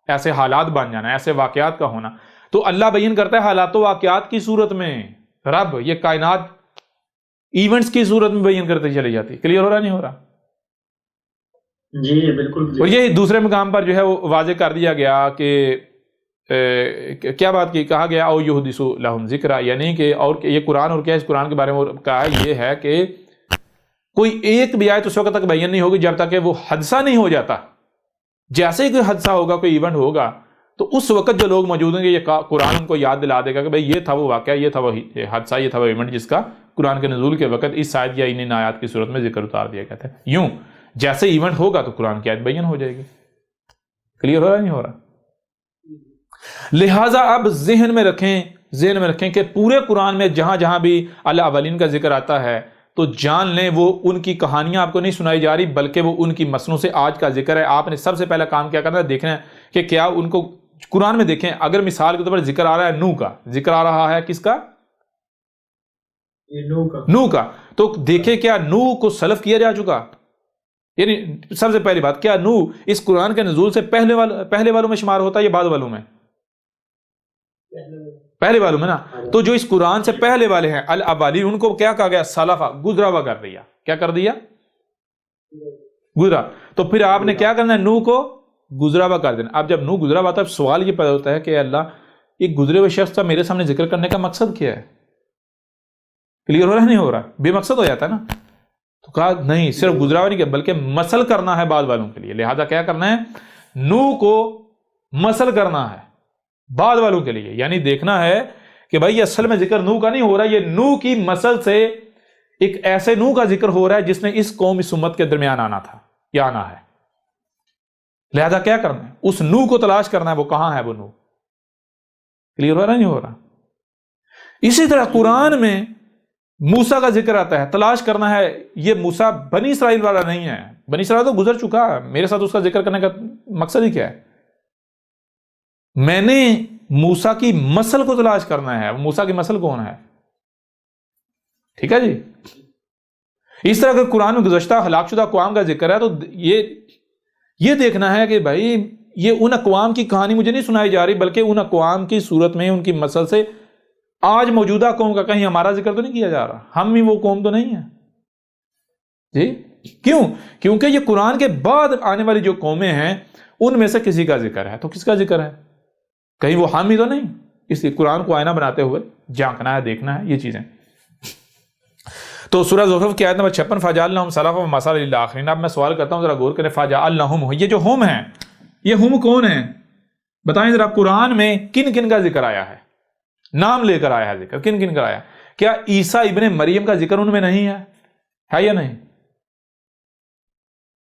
A: ایسے حالات بن جانا، ایسے واقعات کا ہونا. تو اللہ بیان کرتا ہے حالات و واقعات کی صورت میں، رب یہ کائنات ایونٹس کی صورت میں بیان کرتے چلی جاتی. کلیئر ہو رہا نہیں ہو رہا؟
B: جی بالکل.
A: اور یہ دوسرے مقام پر جو ہے وہ واضح کر دیا گیا کہ کیا بات کی کہا گیا او یحدث لہم ذکرا، یعنی کہ اور یہ قرآن اور کیا اس قرآن کے بارے میں کہا ہے یہ ہے کہ کوئی ایک بھی آیت اس وقت تک بیان نہیں ہوگی جب تک کہ وہ حادثہ نہیں ہو جاتا. جیسے ہی کوئی حادثہ ہوگا، کوئی ایونٹ ہوگا، تو اس وقت جو لوگ موجود ہیں یہ قرآن ان کو یاد دلا دے گا کہ بھئی یہ تھا وہ واقعہ، یہ تھا وہ حادثہ، یہ تھا وہ ایونٹ جس کا قرآن کے نزول کے وقت اس آیت یا ان آیات کی صورت میں ذکر اتار دیا گیا تھا. یوں جیسے ایونٹ ہوگا تو قرآن کی آیت بیان ہو جائے گی. کلیئر ہو رہا نہیں ہو رہا؟ لہٰذا اب ذہن میں رکھیں کہ پورے قرآن میں جہاں جہاں بھی الاولین کا ذکر آتا ہے تو جان لیں وہ ان کی کہانیاں آپ کو نہیں سنائی جا رہی بلکہ وہ ان کی مسلوں سے آج کا ذکر ہے. آپ نے سب سے پہلا کام کیا کرنا ہے؟ دیکھنا ہے کہ کیا ان کو قرآن میں دیکھیں. اگر مثال کے طور پر ذکر آ رہا ہے نوح کا، ذکر آ رہا ہے کس کا؟ نوح کا. تو دیکھیں کیا نوح کو سلف کیا جا چکا؟ یعنی سب سے پہلی بات، کیا نوح اس قرآن کے نزول سے پہلے والوں میں شمار ہوتا ہے یا بعد والوں میں؟ پہلے والوں میں نا. تو جو اس قرآن سے پہلے والے ہیں الاولین ان کو کیا کہا گیا؟ سلفا، گزرا ہوا کر دیا. کیا کر دیا؟ گزرا. تو پھر آپ نے کیا کرنا ہے؟ نوح کو گزرا ہوا کر دینا. اب جب نوح گزرا ہوا تھا سوال یہ پیدا ہوتا ہے کہ اللہ یہ گزرے ہوئے شخص کا میرے سامنے ذکر کرنے کا مقصد کیا ہے؟ کلیئر ہو رہا نہیں ہو رہا؟ بے مقصد ہو جاتا ہے نا. تو کہا نہیں، صرف گزرا ہوا نہیں کیا بلکہ مسل کرنا ہے بعد والوں کے لیے. لہذا کیا کرنا ہے؟ نوح کو مسل کرنا ہے بعد والوں کے لیے. یعنی دیکھنا ہے کہ بھائی اصل میں ذکر نوح کا نہیں ہو رہا، یہ نوح کی مسل سے ایک ایسے نوح کا ذکر ہو رہا ہے جس نے اس قوم اس امت کے درمیان آنا تھا یا آنا ہے. لہذا کیا کرنا ہے؟ اس نوح کو تلاش کرنا ہے. وہ کہاں ہے وہ نوح؟ کلیئر ہو رہا نہیں ہو رہا؟ اسی طرح قرآن میں موسیٰ کا ذکر آتا ہے، تلاش کرنا ہے. یہ موسیٰ بنی اسرائیل والا نہیں ہے، بنی اسرائیل تو گزر چکا ہے، میرے ساتھ اس کا ذکر کرنے کا مقصد ہی کیا ہے؟ میں نے موسیٰ کی مسل کو تلاش کرنا ہے. موسیٰ کی مسل کون ہے؟ ٹھیک ہے جی. اس طرح اگر قرآن میں گزشتہ ہلاک شدہ اقوام کا ذکر ہے تو یہ دیکھنا ہے کہ بھائی یہ ان اقوام کی کہانی مجھے نہیں سنائی جا رہی، بلکہ ان اقوام کی صورت میں ان کی مسل سے آج موجودہ قوم کا کہیں ہمارا ذکر تو نہیں کیا جا رہا. ہم ہی وہ قوم تو نہیں ہے جی. کیوں؟ کیونکہ یہ قرآن کے بعد آنے والی جو قومیں ہیں ان میں سے کسی کا ذکر ہے. تو کس کا ذکر ہے؟ کہیں وہ ہم ہی تو نہیں. اس لیے قرآن کو آئینہ بناتے ہوئے جھانکنا ہے، دیکھنا ہے یہ چیزیں. تو سورہ زخرف کی آیت نمبر 56 فَجَعَلْنَاهُمْ سَلَفًا وَمَثَلًا لِلْآخِرِينَ. اب میں سوال کرتا ہوں، ذرا غور کریں. فَجَعَلْنَاهُمْ، یہ جو ہم ہیں، یہ ہم کون ہیں؟ بتائیں ذرا. قرآن میں کن کن کا ذکر آیا ہے؟ نام لے کر آیا ہے ذکر. کن کن کا آیا؟ کیا عیسیٰ ابن مریم کا ذکر ان میں نہیں ہے یا نہیں؟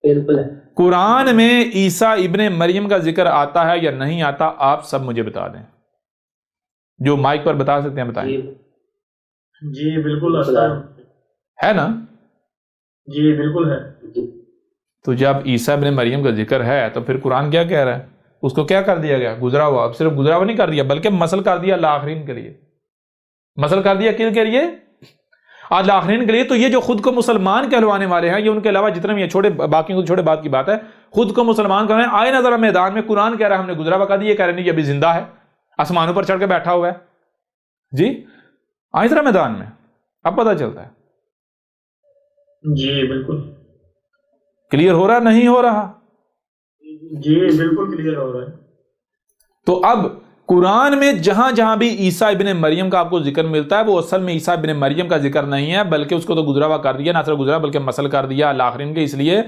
B: بالکل ہے.
A: قرآن میں عیسیٰ ابن مریم کا ذکر آتا ہے یا نہیں آتا؟ آپ سب مجھے بتا دیں. جو مائک پر بتا سکتے ہیں بتائیں.
B: جی بالکل آتا
A: ہے نا؟
B: جی بالکل ہے.
A: تو جب عیسیٰ ابن مریم کا ذکر ہے تو پھر قرآن کیا کہہ رہا ہے؟ اس کو کیا کر دیا گیا؟ گزرا ہوا. اب صرف گزرا ہوا نہیں کر دیا بلکہ مسل کر دیا لآخرین کے لیے. مسل کر دیا کن کے لیے؟ لآخرین کے لیے. تو یہ جو خود کو مسلمان کہلوانے والے ہیں، یہ ان کے علاوہ جتنے بھی چھوٹے باقیوں کو چھوٹے بات کی بات ہے، خود کو مسلمان کہنے آئے نہ ذرا میدان میں. قرآن کہہ رہا ہے ہم نے گزرا ہوا کر دیا، یہ کہہ رہے نہیں یہ ابھی زندہ ہے، آسمانوں پر چڑھ کے بیٹھا ہوا ہے جی. آئے ذرا میدان میں، اب پتہ چلتا ہے.
B: جی بالکل
A: کلیئر ہو رہا نہیں ہو رہا؟
B: جی بالکل کلیئر ہو رہا ہے.
A: تو اب قرآن میں جہاں جہاں بھی عیسیٰ ابن مریم کا آپ کو ذکر ملتا ہے وہ اصل میں عیسیٰ ابن مریم کا ذکر نہیں ہے، بلکہ اس کو تو گزرا ہوا کر دیا، نہ صرف گزرا بلکہ مسل کر دیا الآخرین کے. اس لیے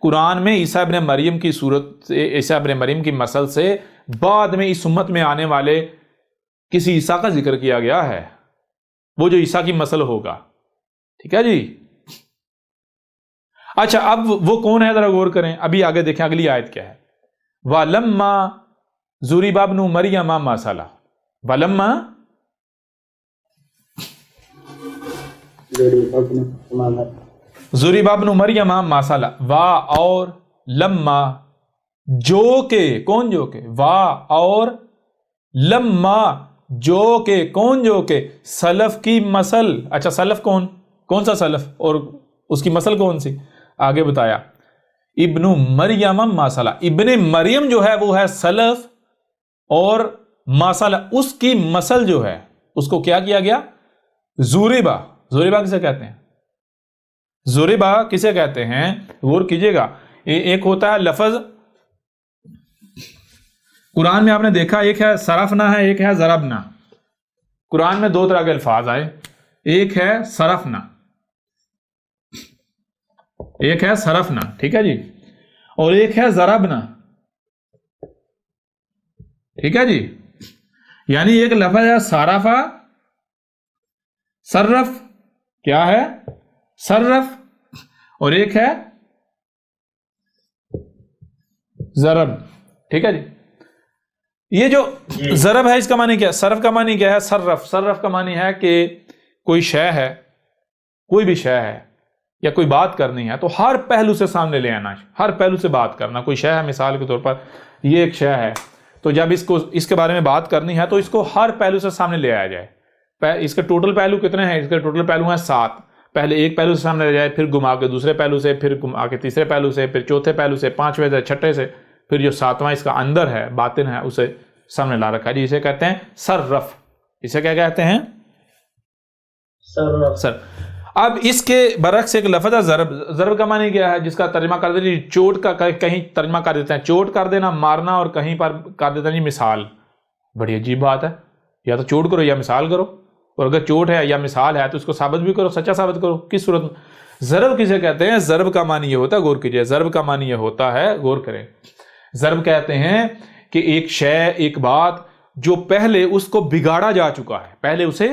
A: قرآن میں عیسیٰ ابن مریم کی صورت، عیسیٰ ابن مریم کی مسل سے بعد میں اس امت میں آنے والے کسی عیسیٰ کا ذکر کیا گیا ہے، وہ جو عیسیٰ کی مسل ہوگا. ٹھیک ہے جی. اچھا اب وہ کون ہے ذرا غور کریں. ابھی آگے دیکھیں اگلی آیت کیا ہے. وَلَمَّا ضُرِبَ ابْنُ مَرْيَمَ مَثَلًا. وَلَمَّا ضُرِبَ ابْنُ مَرْيَمَ مَثَلًا. وا اور لما، جو کہ کون جو کہ، وا اور لما جو کہ کون جو کہ، سلف کی مسل. اچھا سلف کون سا سلف اور اس کی مسل کون سی؟ آگے بتایا ابن مریم ماسلہ. ابن مریم جو ہے وہ ہے سلف، اور ماسلہ اس کی مسل جو ہے اس کو کیا کیا گیا؟ زوریبا. زوریبا کسے کہتے ہیں؟ زوریبا کسے کہتے ہیں؟ غور کیجئے گا. ایک ہوتا ہے لفظ، قرآن میں آپ نے دیکھا ایک ہے صرفنا ہے، ایک ہے ضربنا. قرآن میں دو طرح کے الفاظ آئے، ایک ہے صرفنا، ایک ہے صرفنا. ٹھیک ہے جی. اور ایک ہے ضربنا. ٹھیک ہے جی. یعنی ایک لفظ ہے صرفا، صرف، کیا ہے؟ صرف. اور ایک ہے ضرب. ٹھیک ہے جی. یہ جو ضرب ہے اس کا معنی کیا ہے؟ صرف کا معنی کیا ہے؟ صرف. صرف کا معنی ہے کہ کوئی شے ہے، کوئی بھی شے ہے یا کوئی بات کرنی ہے تو ہر پہلو سے سامنے لے آنا، ہر پہلو سے بات کرنا. کوئی شے ہے، مثال کے طور پر یہ ایک شے ہے، تو جب اس کے بارے میں بات کرنی ہے تو اس کو ہر پہلو سے سامنے لے آیا جائے. اس کے ٹوٹل پہلو کتنے ہیں؟ اس کے ٹوٹل پہلو ہیں 7. پہلے ایک پہلو سے سامنے لے جائے، پھر گھما کے دوسرے پہلو سے، پھر گھما کے تیسرے پہلو سے، پھر چوتھے پہلو سے، پانچویں سے، چھٹے سے، پھر جو 7واں اس کا اندر ہے، باطن ہے، اسے سامنے لا رکھا ہے. اسے کہتے ہیں صرف. اسے کیا کہتے ہیں؟ صرف. اب اس کے برعکس ایک لفظ ہے ضرب. ضرب کا معنی کیا ہے؟ جس کا ترجمہ کر دیتے ہیں چوٹ کا، کہیں ترجمہ کر دیتے ہیں چوٹ کر دینا، مارنا، اور کہیں پر کر دیتے ہیں مثال. بڑی عجیب بات ہے، یا تو چوٹ کرو یا مثال کرو. اور اگر چوٹ ہے یا مثال ہے تو اس کو ثابت بھی کرو، سچا ثابت کرو. کس صورت میں؟ ضرب کسے کہتے ہیں؟ ضرب کا معنی یہ ہوتا ہے، غور کیجئے، ضرب کا معنی یہ ہوتا ہے، غور کریں. ضرب کہتے ہیں کہ ایک شے، ایک بات جو پہلے اس کو بگاڑا جا چکا ہے، پہلے اسے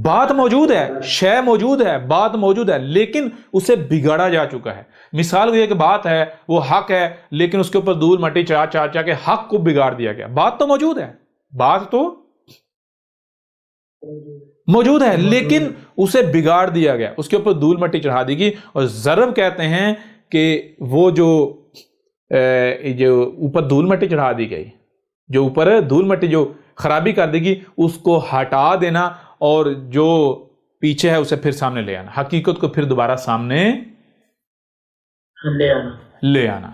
A: بات موجود ہے، شے موجود ہے، بات موجود ہے، لیکن اسے بگاڑا جا چکا ہے. مثال یہ کہ بات ہے، وہ حق ہے، لیکن اس کے اوپر دھول مٹی چڑھا کے حق کو بگاڑ دیا گیا. بات تو موجود ہے، بات تو موجود ہے، لیکن اسے بگاڑ دیا گیا، اس کے اوپر دھول مٹی چڑھا دی گئی. اور ضرب کہتے ہیں کہ وہ جو اوپر دھول مٹی چڑھا دی گئی، جو اوپر دھول مٹی جو خرابی کر دے گی اس کو ہٹا دینا اور جو پیچھے ہے اسے پھر سامنے لے آنا، حقیقت کو پھر دوبارہ سامنے لے آنا۔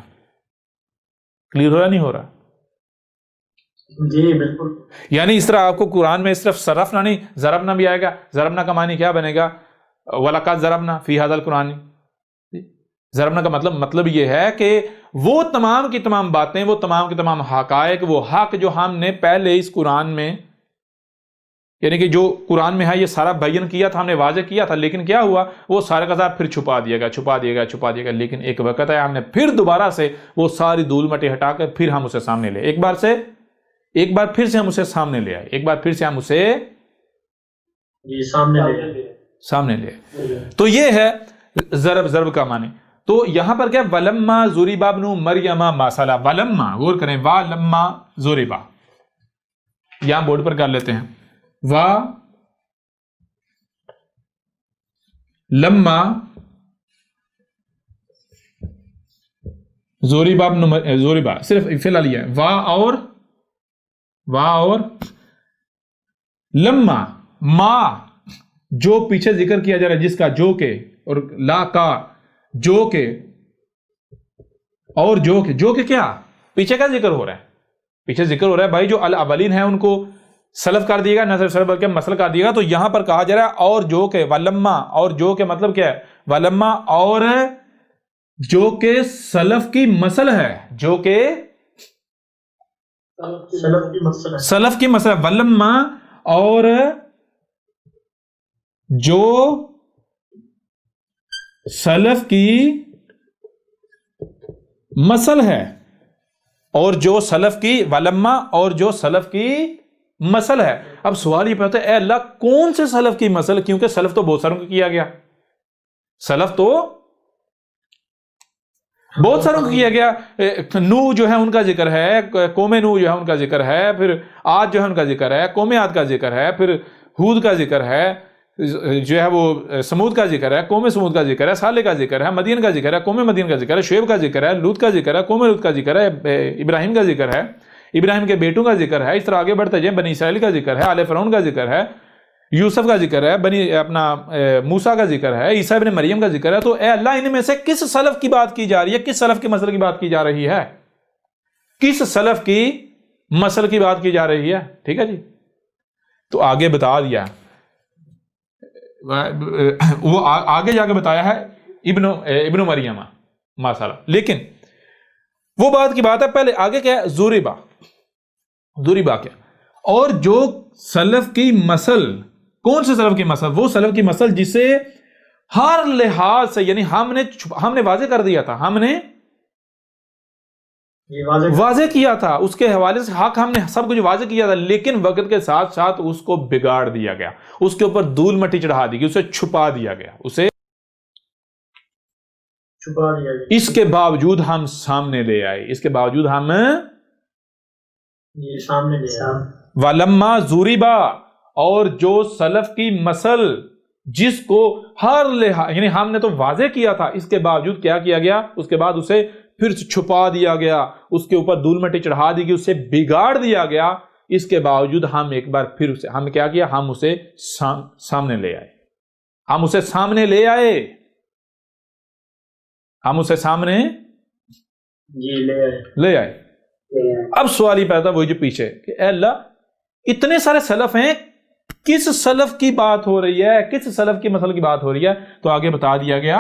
A: کلیئر ہو رہا نہیں ہو رہا؟
B: جی بالکل۔
A: یعنی اس طرح آپ کو قرآن میں صرف صرفنا نہیں، ضربنا بھی آئے گا۔ ضربنا کا معنی کیا بنے گا؟ وَلَقَدْ ضَرَبْنَا فِي هَذَا الْقُرْآنِ۔ ضربنا کا مطلب یہ ہے کہ وہ تمام کی تمام باتیں، وہ تمام کے تمام حقائق، وہ حق جو ہم نے پہلے اس قرآن میں، یعنی کہ جو قرآن میں ہے یہ سارا بیان کیا تھا، ہم نے واضح کیا تھا، لیکن کیا ہوا؟ وہ سارے کا سارا پھر چھپا دیا گیا۔ لیکن ایک وقت ہے ہم نے پھر دوبارہ سے وہ ساری دھول مٹی ہٹا کر پھر ہم اسے سامنے لے، ایک بار پھر سے ہم اسے سامنے لے آئے، ایک بار پھر سے ہم اسے سامنے لے آئے۔ تو یہ ہے ضرب کا معنی۔ تو یہاں پر کیا وَلَمَّا ضُرِبَ ابْنُ مَرْيَمَ مَثَلًا، وَلَمَّا غور کریں، وَلَمَّا ضُرِبَ، یہاں بورڈ پر کر لیتے ہیں، لما ضربا، صرف فی الحال یہ ہے وا اور لما، ما جو پیچھے ذکر کیا جا رہا ہے جس کا، جو کہ، اور لا کا جو کہ، اور جو کہ کیا پیچھے کا ذکر ہو رہا ہے، پیچھے ذکر ہو رہا ہے بھائی جو الاولین ہے ان کو سلف کر دیے گا، نہ صرف سلف بلکہ مسل کر دیے گا۔ تو یہاں پر کہا جا رہا ہے اور جو کہ، ولما، اور جو کہ مطلب کیا ہے؟ ولما اور جو کہ سلف کی مسل ہے، جو کہ سلف کی مسل ہے، ولما اور جو سلف کی مسل ہے، اور جو سلف کی، ولما اور جو سلف کی مسل ہے۔ اب سوال یہ پہتا ہے اے اللہ کون سے سلف کی مسل؟ کیونکہ سلف تو بہت ساروں کو کیا گیا، سلف تو بہت ساروں کو کیا گیا۔ نو جو ہے ان کا ذکر ہے، قوم نو جو ہے ان کا ذکر ہے، پھر عاد جو ہے ان کا ذکر ہے، قوم عاد کا ذکر ہے، پھر ہود کا ذکر ہے، جو ہے وہ سمود کا ذکر ہے، قوم سمود کا ذکر ہے، صالح کا ذکر ہے، مدین کا ذکر ہے، قوم مدین کا ذکر ہے، شعیب کا ذکر ہے، لوط کا ذکر ہے، قوم لوط کا ذکر ہے، ابراہیم کا ذکر ہے، ابراہیم کے بیٹوں کا ذکر ہے، اس طرح آگے بڑھتے جائیں، بنی اسرائیل کا ذکر ہے، آل فرعون کا ذکر ہے، یوسف کا ذکر ہے، اپنا موسیٰ کا ذکر ہے، عیسیٰ ابن مریم کا ذکر ہے۔ تو اے اللہ ان میں سے کس سلف کی بات کی جا رہی ہے؟ کس سلف کی مسل کی بات کی جا رہی ہے؟ کس سلف کی مسل کی بات کی جا رہی ہے؟ ٹھیک ہے جی، تو آگے بتا دیا، وہ آگے جا کے بتایا ہے ابن مریم ماسالہ، لیکن وہ بات کی بات ہے پہلے آگے کیا ہے؟ ضربا کیا؟ اور جو سلف کی مسل، کون سے سلف کی مسل؟ وہ سلف کی مسل جسے ہر لحاظ سے، یعنی ہم نے واضح کر دیا تھا، ہم نے واضح کیا تھا، اس کے حوالے سے حق ہم نے سب کچھ واضح کیا تھا، لیکن وقت کے ساتھ ساتھ اس کو بگاڑ دیا گیا، اس کے اوپر دھول مٹی چڑھا دی گئی، اسے چھپا دیا گیا، اس کے باوجود ہم سامنے لے آئے، اس کے باوجود ہم
B: سامنے لے آئے۔
A: وَلَمَّا ضُرِبَ، اور جو سلف کی مسل جس کو ہر لحاظ، یعنی ہم نے تو واضح کیا تھا، اس کے باوجود کیا کیا گیا؟ اس کے بعد اسے پھر چھپا دیا گیا، اس کے اوپر دھول مٹی چڑھا دی گئی، اسے بگاڑ دیا گیا۔ اس کے باوجود ہم ایک بار پھر اسے، ہم کیا کیا؟ ہم اسے سامنے لے آئے، ہم اسے سامنے لے آئے، ہم اسے سامنے لے آئے۔ اب سوال ہی پیدا وہی جو پیچھے کہ اے اللہ اتنے سارے سلف ہیں، کس سلف کی بات ہو رہی ہے؟ کس سلف کی مسل کی بات ہو رہی ہے؟ تو آگے بتا دیا گیا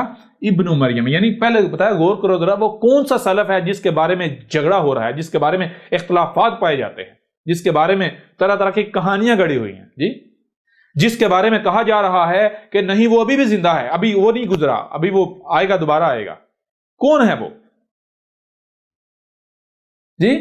A: ابن مریم، یعنی پہلے بتایا، غور کرو ذرا، وہ کون سا سلف ہے جس کے بارے میں جھگڑا ہو رہا ہے، جس کے بارے میں اختلافات پائے جاتے ہیں، جس کے بارے میں طرح طرح کی کہانیاں گڑی ہوئی ہیں جی، جس کے بارے میں کہا جا رہا ہے کہ نہیں وہ ابھی بھی زندہ ہے، ابھی وہ نہیں گزرا، ابھی وہ آئے گا، دوبارہ آئے گا۔ کون ہے وہ جی؟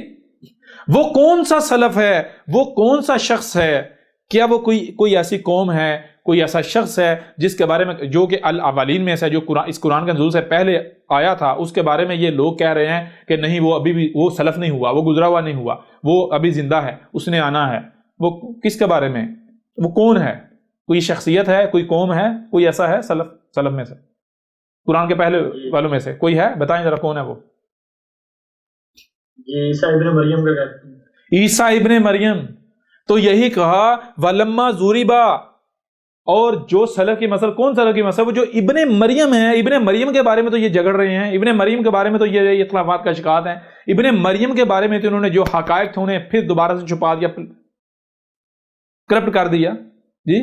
A: وہ کون سا سلف ہے؟ وہ کون سا شخص ہے؟ کیا وہ کوئی ایسی قوم ہے، کوئی ایسا شخص ہے جس کے بارے میں، جو کہ الاولین میں سے، جو اس قرآن کے نزول سے پہلے آیا تھا، اس کے بارے میں یہ لوگ کہہ رہے ہیں کہ نہیں وہ ابھی بھی، وہ سلف نہیں ہوا، وہ گزرا ہوا نہیں ہوا، وہ ابھی زندہ ہے، اس نے آنا ہے۔ وہ کس کے بارے میں؟ وہ کون ہے؟ کوئی شخصیت ہے، کوئی قوم ہے، کوئی ایسا ہے سلف میں سے، قرآن کے پہلے والوں میں سے کوئی ہے؟ بتائیں ذرا کون ہے وہ؟
B: عیسیٰ ابن مریم کا کہتے ہیں۔
A: عیسیٰ ابن مریم. تو یہی کہا ولما ضربا. اور جو سلف کی مسل، کون سلف کی مسل؟ وہ جو ابن مریم ہے. ابن مریم کے بارے میں تو یہ جگڑ رہے ہیں، ابن مریم کے بارے میں تو یہ اختلافات کا شکایت ہیں. ابن مریم کے بارے میں تو انہوں نے جو حقائق تھے انہیں پھر دوبارہ سے چھپا دیا، کرپٹ کر دیا. جی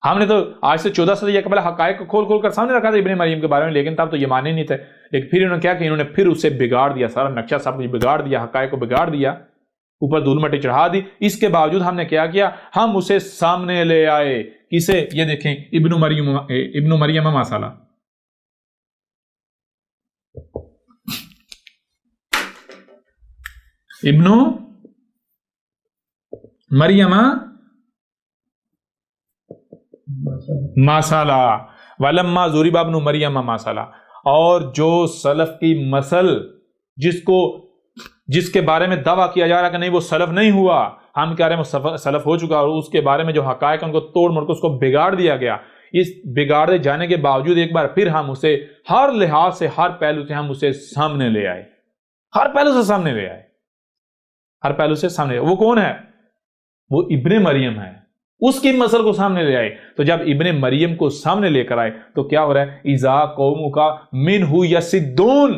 A: ہم نے تو آج سے 14 صدی قبل حقائق کو کھول کھول کر سامنے رکھا تھا ابن مریم کے بارے میں، لیکن تب تو یہ مانے نہیں تھے. لیکن پھر انہوں نے کیا کہ انہوں نے پھر اسے بگاڑ دیا، سارا نقشہ سب کچھ بگاڑ دیا، حقائق کو بگاڑ دیا، اوپر دھول مٹی چڑھا دی. اس کے باوجود ہم نے کیا ہم اسے سامنے لے آئے. کسے؟ یہ دیکھیں ابن مریم مسالہ. ابن مریم مسالہ ولما ضرب ابن مریم مسالہ. اور جو سلف کی مسل جس کے بارے میں دعویٰ کیا جا رہا کہ نہیں وہ سلف نہیں ہوا، ہم کہہ رہے ہیں وہ سلف ہو چکا، اور اس کے بارے میں جو حقائق ان کو توڑ موڑ کے اس کو بگاڑ دیا گیا. اس بگاڑے جانے کے باوجود ایک بار پھر ہم اسے ہر لحاظ سے، ہر پہلو سے ہم اسے سامنے لے آئے، ہر پہلو سے سامنے لے آئے، ہر پہلو سے سامنے. وہ کون ہے؟ وہ ابن مریم ہے. اس کی مسل کو سامنے لے آئے. تو جب ابن مریم کو سامنے لے کر آئے تو کیا ہو رہا ہے؟ اذا قومک منہ یصدون.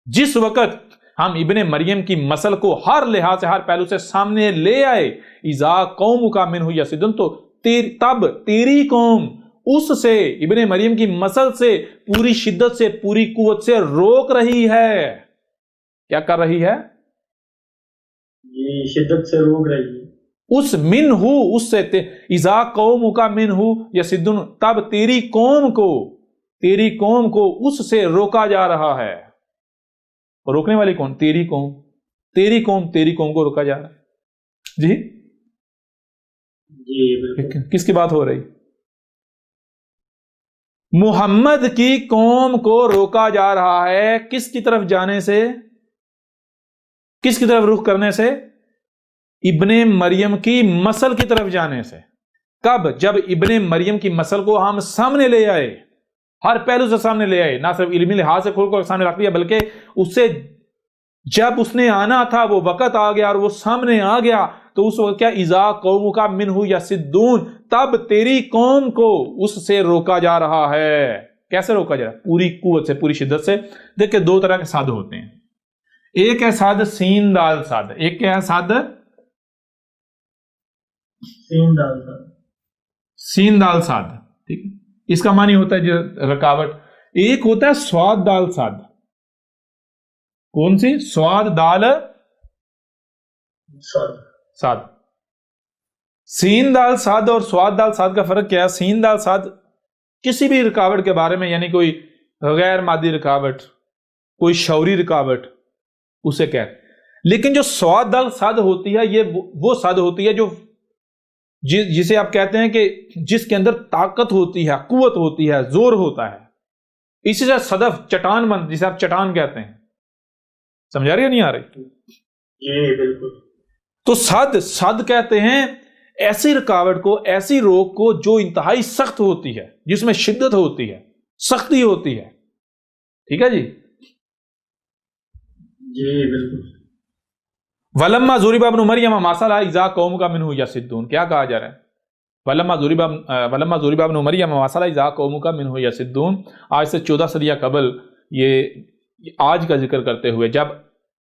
A: جس وقت ہم ابن مریم کی مسل کو ہر لحاظ سے، ہر پہلو سے سامنے لے آئے، اذا قومک منہ یصدون، تو تب تیری قوم اس سے، ابن مریم کی مسل سے پوری شدت سے، پوری قوت سے روک رہی ہے. کیا کر رہی ہے؟
B: یہ شدت سے روک رہی ہے.
A: اس منہ، اس سے اذا قومک منہ یصدون، تب تیری قوم کو اس سے روکا جا رہا ہے. روکنے والی کون؟ تیری قوم کو روکا جا رہا ہے. جی کس کی بات ہو رہی؟ محمد کی قوم کو روکا جا رہا ہے. کس کی طرف جانے سے؟ کس کی طرف رخ کرنے سے؟ ابن مریم کی مسل کی طرف جانے سے. کب؟ جب ابن مریم کی مسل کو ہم سامنے لے آئے، ہر پہلو سے سامنے لے آئے، نہ صرف علمی لحاظ سے کھول کر سامنے رکھ دیا، بلکہ اسے جب اس نے آنا تھا وہ وقت آ گیا اور وہ سامنے آ گیا، تو اس وقت کیا؟ اذا قومک منہ یصدون، تب تیری قوم کو اس سے روکا جا رہا ہے. کیسے روکا جا رہا ہے؟ پوری قوت سے، پوری شدت سے. دیکھیں دو طرح کے صاد ہوتے ہیں. ایک ہے صاد سین دال صاد. ایک کیا ہے صاد؟ سین دال صاد. ٹھیک ہے، اس کا معنی ہوتا ہے جو رکاوٹ. ایک ہوتا ہے سواد دال صاد. کون سی؟ سواد دال صاد. سین دال صاد اور سواد دال صاد کا فرق کیا ہے؟ سین دال صاد کسی بھی رکاوٹ کے بارے میں، یعنی کوئی غیر مادی رکاوٹ، کوئی شعوری رکاوٹ، اسے کہتے ہیں. لیکن جو سواد دال صاد ہوتی ہے، یہ وہ صاد ہوتی ہے جو جسے آپ کہتے ہیں کہ جس کے اندر طاقت ہوتی ہے، قوت ہوتی ہے، زور ہوتا ہے. اسی سے صدف، چٹان بند، جسے آپ چٹان کہتے ہیں. سمجھا رہی ہے نہیں آ رہی؟
B: جی بالکل.
A: تو صد کہتے ہیں ایسی رکاوٹ کو، ایسی روک کو جو انتہائی سخت ہوتی ہے، جس میں شدت ہوتی ہے، سختی ہوتی ہے. ٹھیک ہے جی.
B: جی بالکل.
A: ولما ضرب ابن مریم مسالہ اذا قومک منہ یصدون. کیا کہا جا رہا ہے؟ ولما ضرب ابن مریم مسالہ اذا قومک منہ یصدون. آج سے 14 صدیہ قبل، یہ آج کا ذکر کرتے ہوئے، جب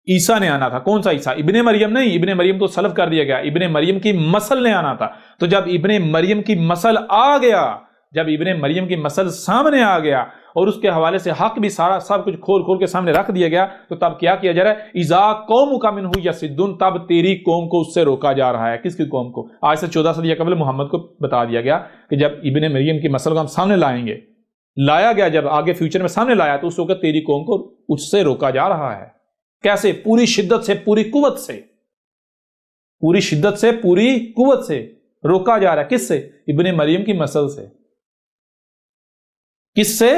A: عیسیٰ نے آنا تھا. کون سا عیسیٰ؟ ابن مریم نہیں، ابن مریم تو سلف کر دیا گیا. ابن مریم کی مسل نے آنا تھا. تو جب ابن مریم کی مسل آ گیا، جب ابن مریم کی مسل سامنے آ گیا اور اس کے حوالے سے حق بھی سارا سب کچھ کھول کھول کے سامنے رکھ دیا گیا، تو تب کیا کیا جا رہا ہے؟ اذا قومک منہ یصدون، تب تیری قوم کو اس سے روکا جا رہا ہے. کس کی قوم کو؟ آج سے 14 صدیہ قبل محمد کو بتا دیا گیا کہ جب ابن مریم کی مسل کو ہم سامنے لائیں گے، لایا گیا، جب آگے فیوچر میں سامنے لایا، تو اس وقت تیری قوم کو اس سے روکا جا رہا ہے. کیسے؟ پوری شدت سے، پوری قوت سے، پوری شدت سے، پوری قوت سے روکا جا رہا ہے. کس سے؟ ابن مریم کی مسل سے. کس سے؟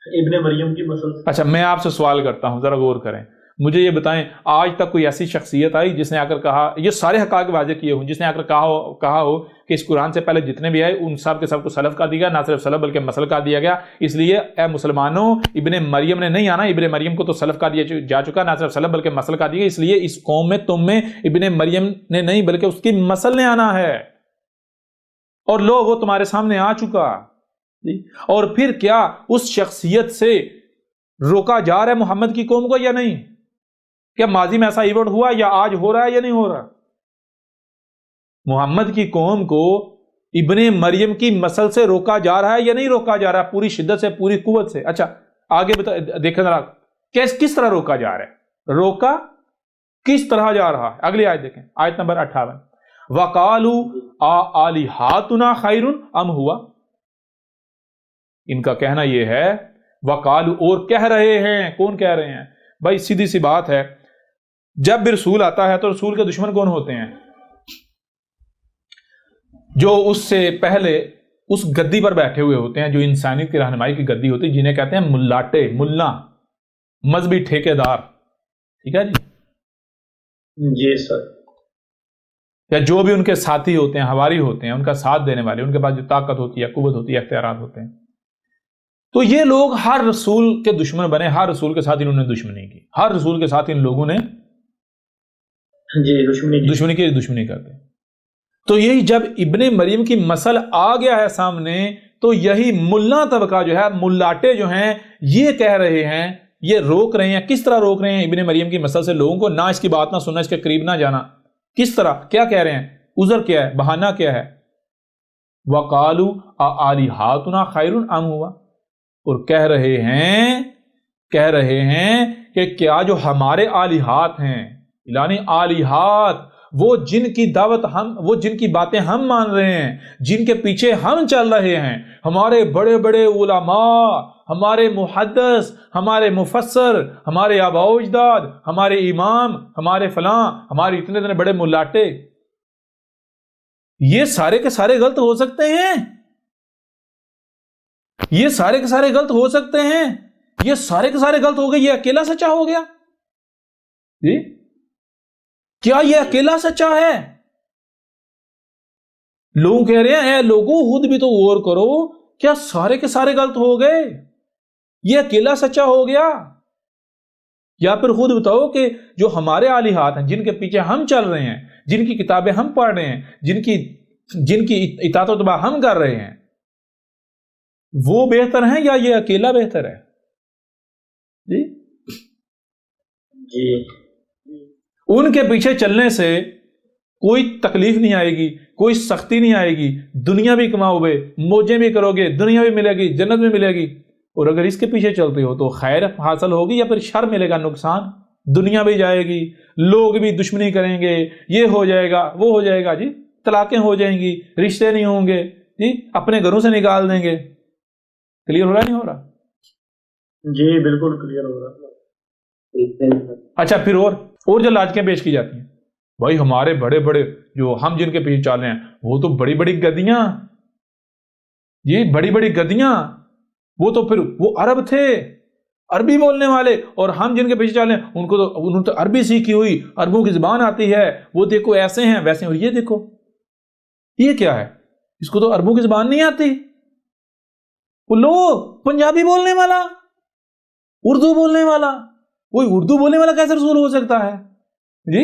B: ابن مریم کی مسل.
A: اچھا میں آپ سے سوال کرتا ہوں، ذرا غور کریں. مجھے یہ بتائیں آج تک کوئی ایسی شخصیت آئی جس نے آ کر کہا، یہ سارے حقائق واضح کیے ہوں، جس نے آ کر کہا ہو کہ اس قرآن سے پہلے جتنے بھی آئے ان سب کے سب کو سلف کا دیا گیا، نہ صرف سلف بلکہ مسل کا دیا گیا، اس لیے اے مسلمانوں ابن مریم نے نہیں آنا، ابن مریم کو تو سلف کا دیا جا چکا، نہ صرف سلف بلکہ مسل کا دیا گیا، اس لیے اس قوم میں تم میں ابن مریم نے نہیں بلکہ اس کی مسل نے آنا ہے، اور لو وہ تمہارے سامنے آ چکا۔ اور پھر کیا اس شخصیت سے روکا جا رہا ہے محمد کی قوم کو یا نہیں؟ کیا ماضی میں ایسا ایونٹ ہوا یا آج ہو رہا ہے یا نہیں ہو رہا؟ محمد کی قوم کو ابن مریم کی مسل سے روکا جا رہا ہے یا نہیں روکا جا رہا؟ پوری شدت سے، پوری قوت سے۔ اچھا آگے دیکھیں ذرا کس طرح روکا جا رہا ہے، روکا کس طرح جا رہا ہے؟ اگلی آیت دیکھیں، آیت نمبر 58، وَقَالُوا آلِهَاتُنَا خَيْرٌ أَمْ هُوَ، ان کا کہنا یہ ہے، وَقَالُوا، اور کہہ رہے ہیں، کون کہہ رہے ہیں بھائی؟ سیدھی سی بات ہے، جب بھی رسول آتا ہے تو رسول کے دشمن کون ہوتے ہیں؟ جو اس سے پہلے اس گدی پر بیٹھے ہوئے ہوتے ہیں، جو انسانیت کی رہنمائی کی گدی ہوتی ہے، جنہیں کہتے ہیں ملاٹے، ملا، مذہبی ٹھیکیدار، ٹھیک ہے
B: جی سر،
A: یا جو بھی ان کے ساتھی ہوتے ہیں، حواری ہوتے ہیں، ان کا ساتھ دینے والے، ان کے پاس جو طاقت ہوتی ہے، قوت ہوتی ہے، اختیارات ہوتے ہیں، تو یہ لوگ ہر رسول کے دشمن بنے، ہر رسول کے ساتھ انہوں نے دشمنی کی، ہر رسول کے ساتھ ان لوگوں نے دشمنی کرتے۔ تو یہی جب ابن مریم کی مسل آ گیا ہے سامنے، تو یہی ملا طبقہ جو ہے، ملاٹے جو ہیں، یہ کہہ رہے ہیں، یہ روک رہے ہیں۔ کس طرح روک رہے ہیں ابن مریم کی مسل سے لوگوں کو؟ نہ اس کی بات نہ سننا، اس کے قریب نہ جانا۔ کس طرح؟ کیا کہہ رہے ہیں؟ عذر کیا ہے؟ بہانہ کیا ہے؟ وَقَالُوا آلِهَاتُنَا خَيْرٌ أَمْ هُوَ، اور کہہ رہے ہیں کہ کیا جو ہمارے آلہات ہیں، یعنی آلہات، وہ جن کی دعوت وہ جن کی باتیں ہم مان رہے ہیں، جن کے پیچھے ہم چل رہے ہیں، ہمارے بڑے بڑے علماء، ہمارے محدث، ہمارے مفسر، ہمارے آباء و اجداد، ہمارے امام، ہمارے فلاں، ہمارے اتنے بڑے ملاٹے، یہ سارے کے سارے غلط ہو سکتے ہیں؟ یہ سارے کے سارے غلط ہو سکتے ہیں؟ یہ سارے کے سارے غلط ہو گئے، یہ اکیلا سچا ہو گیا؟ جی کیا یہ اکیلا سچا ہے؟ لوگ کہہ رہے ہیں اے لوگوں خود بھی تو غور کرو، کیا سارے کے سارے غلط ہو گئے؟ یہ اکیلا سچا ہو گیا؟ یا پھر خود بتاؤ کہ جو ہمارے آلہات ہیں، جن کے پیچھے ہم چل رہے ہیں، جن کی کتابیں ہم پڑھ رہے ہیں، جن کی اطاعت و اتباع ہم کر رہے ہیں، وہ بہتر ہیں یا یہ اکیلا بہتر ہے؟
B: جی
A: ان کے پیچھے چلنے سے کوئی تکلیف نہیں آئے گی، کوئی سختی نہیں آئے گی، دنیا بھی کماؤ گے، موجیں بھی کرو گے، دنیا بھی ملے گی، جنت بھی ملے گی، اور اگر اس کے پیچھے چلتے ہو تو خیر حاصل ہوگی یا پھر شر ملے گا، نقصان، دنیا بھی جائے گی، لوگ بھی دشمنی کریں گے، یہ ہو جائے گا، وہ ہو جائے گا، جی طلاقیں ہو جائیں گی، رشتے نہیں ہوں گے، جی اپنے گھروں سے نکال دیں گے۔ کلیئر ہو رہا نہیں ہو رہا؟
B: جی بالکل کلیئر ہو رہا ہے۔
A: اچھا پھر اور جو لاجکیں پیش کی جاتی ہیں، بھائی ہمارے بڑے بڑے جو ہم جن کے پیچھے چل رہے ہیں، وہ تو بڑی بڑی گدیاں، یہ بڑی بڑی گدیاں، وہ تو پھر وہ عرب تھے، عربی بولنے والے، اور ہم جن کے پیچھے چل رہے ہیں انہوں نے تو عربی سیکھی ہوئی، عربوں کی زبان آتی ہے، وہ دیکھو ایسے ہیں ویسے ہیں، اور یہ دیکھو یہ کیا ہے، اس کو تو عربوں کی زبان نہیں آتی، وہ لو پنجابی بولنے والا، اردو بولنے والا، کوئی اردو بولنے والا کیسے رسول ہو سکتا ہے؟ جی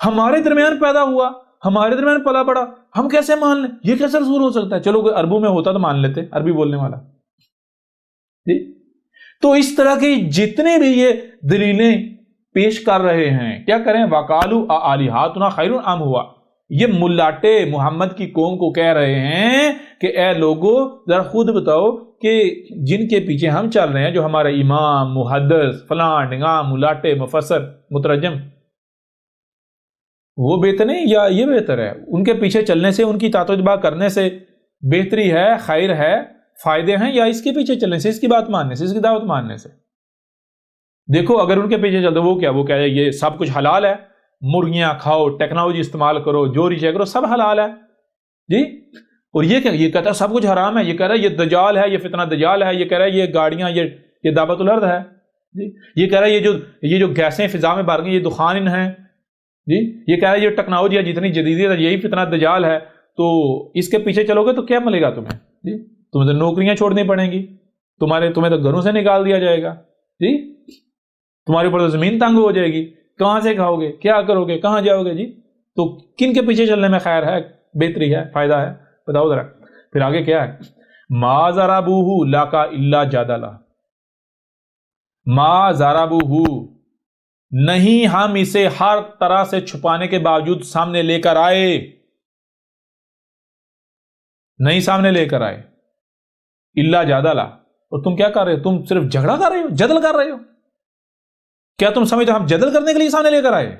A: ہمارے درمیان پیدا ہوا، ہمارے درمیان پلا بڑا، ہم کیسے مان لیں یہ کیسے رسول ہو سکتا ہے؟ چلو کوئی عربوں میں ہوتا تو مان لیتے، عربی بولنے والا، جی تو اس طرح کی جتنے بھی یہ دلیلیں پیش کر رہے ہیں، کیا کریں؟ وَقَالُوا آلِهَاتُنَا خَيْرٌ أَمْ هُوَ، یہ ملاٹے محمد کی قوم کو کہہ رہے ہیں کہ اے لوگو ذرا خود بتاؤ کہ جن کے پیچھے ہم چل رہے ہیں، جو ہمارے امام، محدث، فلاں ڈنگام، ملاٹے، مفسر، مترجم، وہ بہتر نہیں یا یہ بہتر ہے؟ ان کے پیچھے چلنے سے، ان کی اطاعت و اتباع کرنے سے بہتری ہے، خیر ہے، فائدے ہیں، یا اس کے پیچھے چلنے سے، اس کی بات ماننے سے، اس کی دعوت ماننے سے؟ دیکھو اگر ان کے پیچھے چلتے وہ کیا یہ سب کچھ حلال ہے، مرغیاں کھاؤ، ٹیکنالوجی استعمال کرو، جو ریچے کرو، سب حلال ہے، جی اور یہ کہتا ہے سب کچھ حرام ہے، یہ کہہ رہا ہے یہ دجال ہے، یہ فتنہ دجال ہے، یہ کہہ رہا ہے یہ گاڑیاں، یہ دعوت الارض ہے، جی یہ کہہ رہا ہے یہ جو گیسیں فضا میں بھر گئی یہ دخان ہیں جی، یہ کہہ رہا ہے یہ ٹیکنالوجی ہے جتنی جدیدیت ہے یہی فتنہ دجال ہے، تو اس کے پیچھے چلو گے تو کیا ملے گا تمہیں جی؟ تمہیں تو نوکریاں چھوڑنی پڑیں گی، تمہیں تو گھروں سے نکال دیا جائے گا جی، تمہارے اوپر تو زمین تنگ ہو جائے گی، کہاں سے کھاؤ گے، کیا کرو گے، کہاں جاؤ گے جی؟ تو کن کے پیچھے چلنے میں خیر ہے، بہتری ہے، فائدہ ہے؟ بتاؤ ذرا۔ پھر آگے کیا ہے؟ ما ضربوہ لک الا جدلا، ما ضربوہ، نہیں ہم اسے ہر طرح سے چھپانے کے باوجود سامنے لے کر آئے، نہیں سامنے لے کر آئے، الا جدلا، اور تم کیا کر رہے ہو؟ تم صرف جھگڑا کر رہے ہو، جدل کر رہے ہو؟ کیا تم سمجھتے ہم جدل کرنے کے لیے سامنے لے کر آئے؟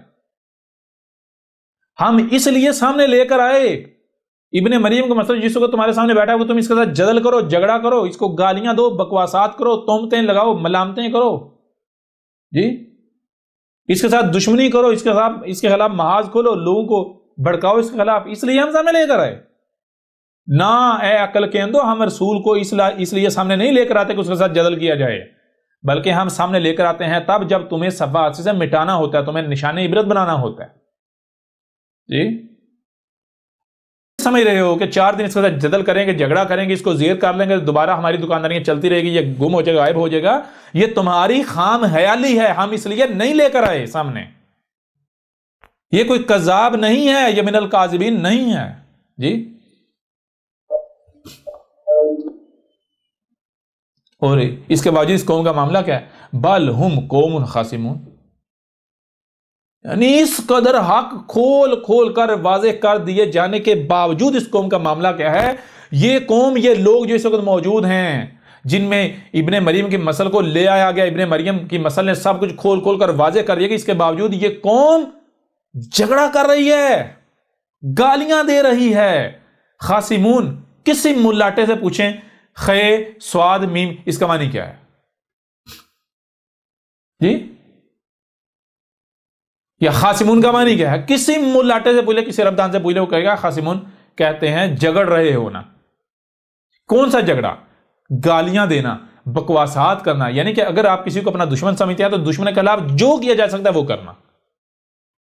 A: ہم اس لیے سامنے لے کر آئے، ابن مریم کا مسئلہ جس کو تمہارے سامنے بیٹھا ہے تم اس کے ساتھ جدل کرو، جھگڑا کرو، اس کو گالیاں دو، بکواسات کرو، تہمتیں لگاؤ، ملامتیں کرو جی، اس کے ساتھ دشمنی کرو، اس کے خلاف محاذ کھولو، لوگوں کو بھڑکاؤ اس کے خلاف، اس لیے ہم سامنے لے کر آئے نہ۔ اے عقل کے اندو، ہم رسول کو اس لیے سامنے نہیں لے کر آتے کہ اس کے ساتھ جدل کیا جائے، بلکہ ہم سامنے لے کر آتے ہیں تب جب تمہیں صفحات سے مٹانا ہوتا ہے، تمہیں نشان عبرت بنانا ہوتا ہے جی۔ سمجھ رہے ہو کہ 4 دن اس کے ساتھ جدل کریں گے، جھگڑا کریں گے، اس کو زیر کر لیں گے، دوبارہ ہماری دکانداریاں چلتی رہے گی، یہ گم ہو جائے گا، غائب ہو جائے گا، یہ تمہاری خام خیالی ہے، ہم اس لیے نہیں لے کر آئے سامنے، یہ کوئی کذاب نہیں ہے، یہ من الکاذبین نہیں ہے جی۔ اور اس کے باوجود اس قوم کا معاملہ کیا ہے؟ بل ہم قوم خاصمون، یعنی اس قدر حق کھول کھول کر واضح کر دیے جانے کے باوجود اس قوم کا معاملہ کیا ہے؟ یہ قوم، یہ لوگ جو اس وقت موجود ہیں جن میں ابن مریم کی مسل کو لے آیا گیا، ابن مریم کی مسل نے سب کچھ کھول کھول کر واضح کر دیا کہ اس کے باوجود یہ قوم جھگڑا کر رہی ہے، گالیاں دے رہی ہے۔ خاصمون، کسی ملاٹے سے پوچھیں خے سواد میم اس کا معنی کیا ہے جی؟ یا خاصمون کا معنی کیا ہے؟ کسی ملاٹے سے پوچھے، کسی ربدان سے پوچھے، وہ کہے گا خاصمون کہتے ہیں جگڑ رہے ہونا۔ کون سا جھگڑا؟ گالیاں دینا، بکواسات کرنا، یعنی کہ اگر آپ کسی کو اپنا دشمن سمجھتے ہیں تو دشمن کے خلاف جو کیا جا سکتا ہے وہ کرنا،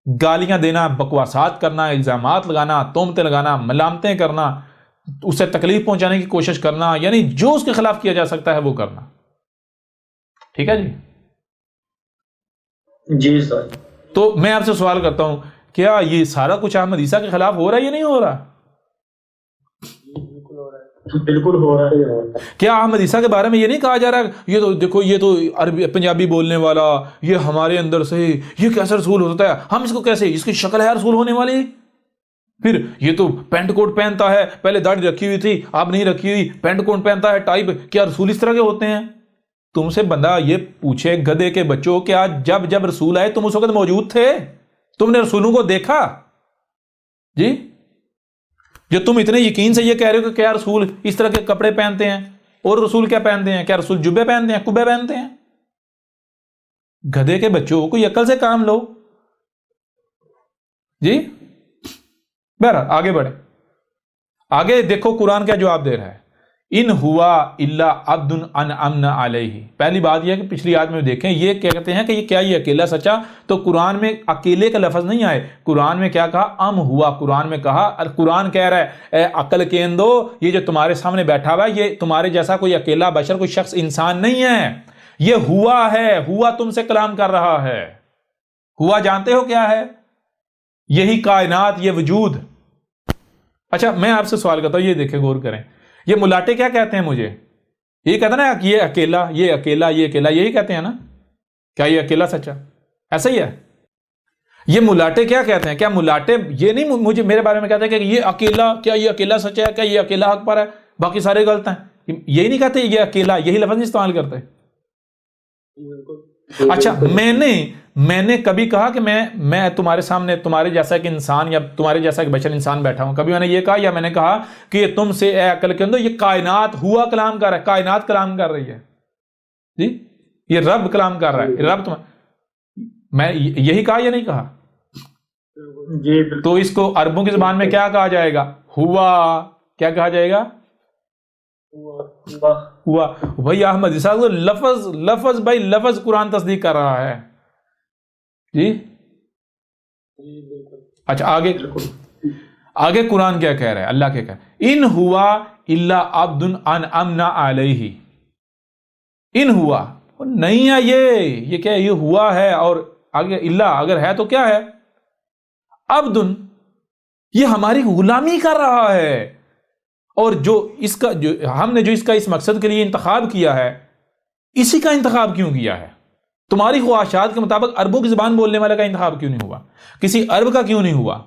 A: گالیاں دینا، بکواسات کرنا، الزامات لگانا، تہمتیں لگانا، ملامتیں کرنا، اسے تکلیف پہنچانے کی کوشش کرنا، یعنی جو اس کے خلاف کیا جا سکتا ہے وہ کرنا۔ ٹھیک ہے جی؟
B: جی سر۔
A: تو میں آپ سے سوال کرتا ہوں، کیا یہ سارا کچھ احمد عیسیٰ کے خلاف ہو رہا ہے یا نہیں ہو رہا؟
B: بالکل ہو رہا ہے۔
A: کیا احمد عیسیٰ کے بارے میں یہ نہیں کہا جا رہا یہ تو دیکھو، یہ تو عربی پنجابی بولنے والا، یہ ہمارے اندر سے یہ کیسا رسول ہوتا ہے، ہم اس کو کیسے، اس کی شکل ہے رسول ہونے والی، پھر یہ تو پینٹ کوٹ پہنتا ہے، پہلے داڑھی رکھی ہوئی تھی اب نہیں رکھی ہوئی، پینٹ کوٹ پہنتا ہے، ٹائی، کیا رسول اس طرح کے ہوتے ہیں؟ تم سے بندہ یہ پوچھے گدھے کے بچوں، کیا جب رسول آئے تم اس وقت موجود تھے؟ تم نے رسولوں کو دیکھا جی؟ جو تم اتنے یقین سے یہ کہہ رہے ہو کہ کیا رسول اس طرح کے کپڑے پہنتے ہیں، اور رسول کیا پہنتے ہیں؟ کیا رسول جبے پہنتے ہیں، کبے پہنتے ہیں؟ گدھے کے بچوں، کوئی عقل سے کام لو جی۔ بہرحال آگے بڑھے، آگے دیکھو قرآن کیا جواب دے رہا ہے۔ ان ہوا الا عبد انعمنا علیہ، پہلی بات یہ ہے کہ پچھلی آیت میں دیکھیں یہ کہتے ہیں کہ یہ کیا، یہ اکیلا سچا، تو قرآن میں اکیلے کا لفظ نہیں آئے، قرآن میں کیا کہا؟ ام ہوا، قرآن میں کہا، قرآن کہہ رہا ہے اے عقل کے اندو، یہ جو تمہارے سامنے بیٹھا ہوا ہے یہ تمہارے جیسا کوئی اکیلا بشر، کوئی شخص، انسان نہیں ہے، یہ ہوا ہے، ہوا تم سے کلام کر رہا ہے۔ ہوا جانتے ہو کیا ہے؟ یہی کائنات، یہ وجود۔ اچھا میں آپ سے سوال کرتا ہوں، یہ دیکھیں غور کریں، یہ ملاٹے کیا کہتے ہیں مجھے؟ یہ کہتے ہیں نا کہ یہ اکیلا، یہ اکیلا، یہ اکیلا، یہی کہتے ہیں نا؟ کیا یہ اکیلا سچا؟ ایسا ہی ہے؟ یہ ملاٹے کیا کہتے ہیں؟ کیا ملاٹے یہ نہیں مجھے میرے بارے میں کہتے ہیں کہ یہ اکیلا، کیا یہ اکیلا سچا ہے، کیا یہ اکیلا حق پر ہے، باقی سارے غلط ہیں؟ یہی نہیں کہتے یہ اکیلا، یہی لفظ نہیں استعمال کرتے؟ اچھا میں نے کبھی کہا کہ میں تمہارے سامنے تمہارے جیسا ایک انسان یا تمہارے جیسا ایک بشر انسان بیٹھا ہوں، کبھی میں نے یہ کہا، یا میں نے کہا کہ تم سے اے عقل کے اندر یہ کائنات ہوا کلام کر رہا ہے، کائنات کلام کر رہی ہے جی، یہ رب کلام کر رہا ہے، رب میں یہی کہا یا نہیں کہا؟
B: جی
A: تو اس کو عربوں کی زبان میں کیا کہا جائے گا؟ ہوا، کیا کہا جائے گا؟ ہوا بھائی احمد اسحاق لفظ لفظ بھائی لفظ قرآن تصدیق کر رہا ہے جی. اچھا آگے قرآن کیا کہہ رہا ہے؟ اللہ کیا کہہ رہا ہے؟ ان ہوا الا عبد انعمنا علیہ. ان ہوا نہیں ہے یہ کیا یہ ہوا ہے، اور آگے اللہ اگر ہے تو کیا ہے؟ عبد، یہ ہماری غلامی کر رہا ہے. اور جو اس کا جو ہم نے جو اس کا اس مقصد کے لیے انتخاب کیا ہے، اسی کا انتخاب کیوں کیا ہے؟ تمہاری خواہشات کے مطابق عربوں کی زبان بولنے والے کا انتخاب کیوں نہیں ہوا؟ کسی عرب کا کیوں نہیں ہوا؟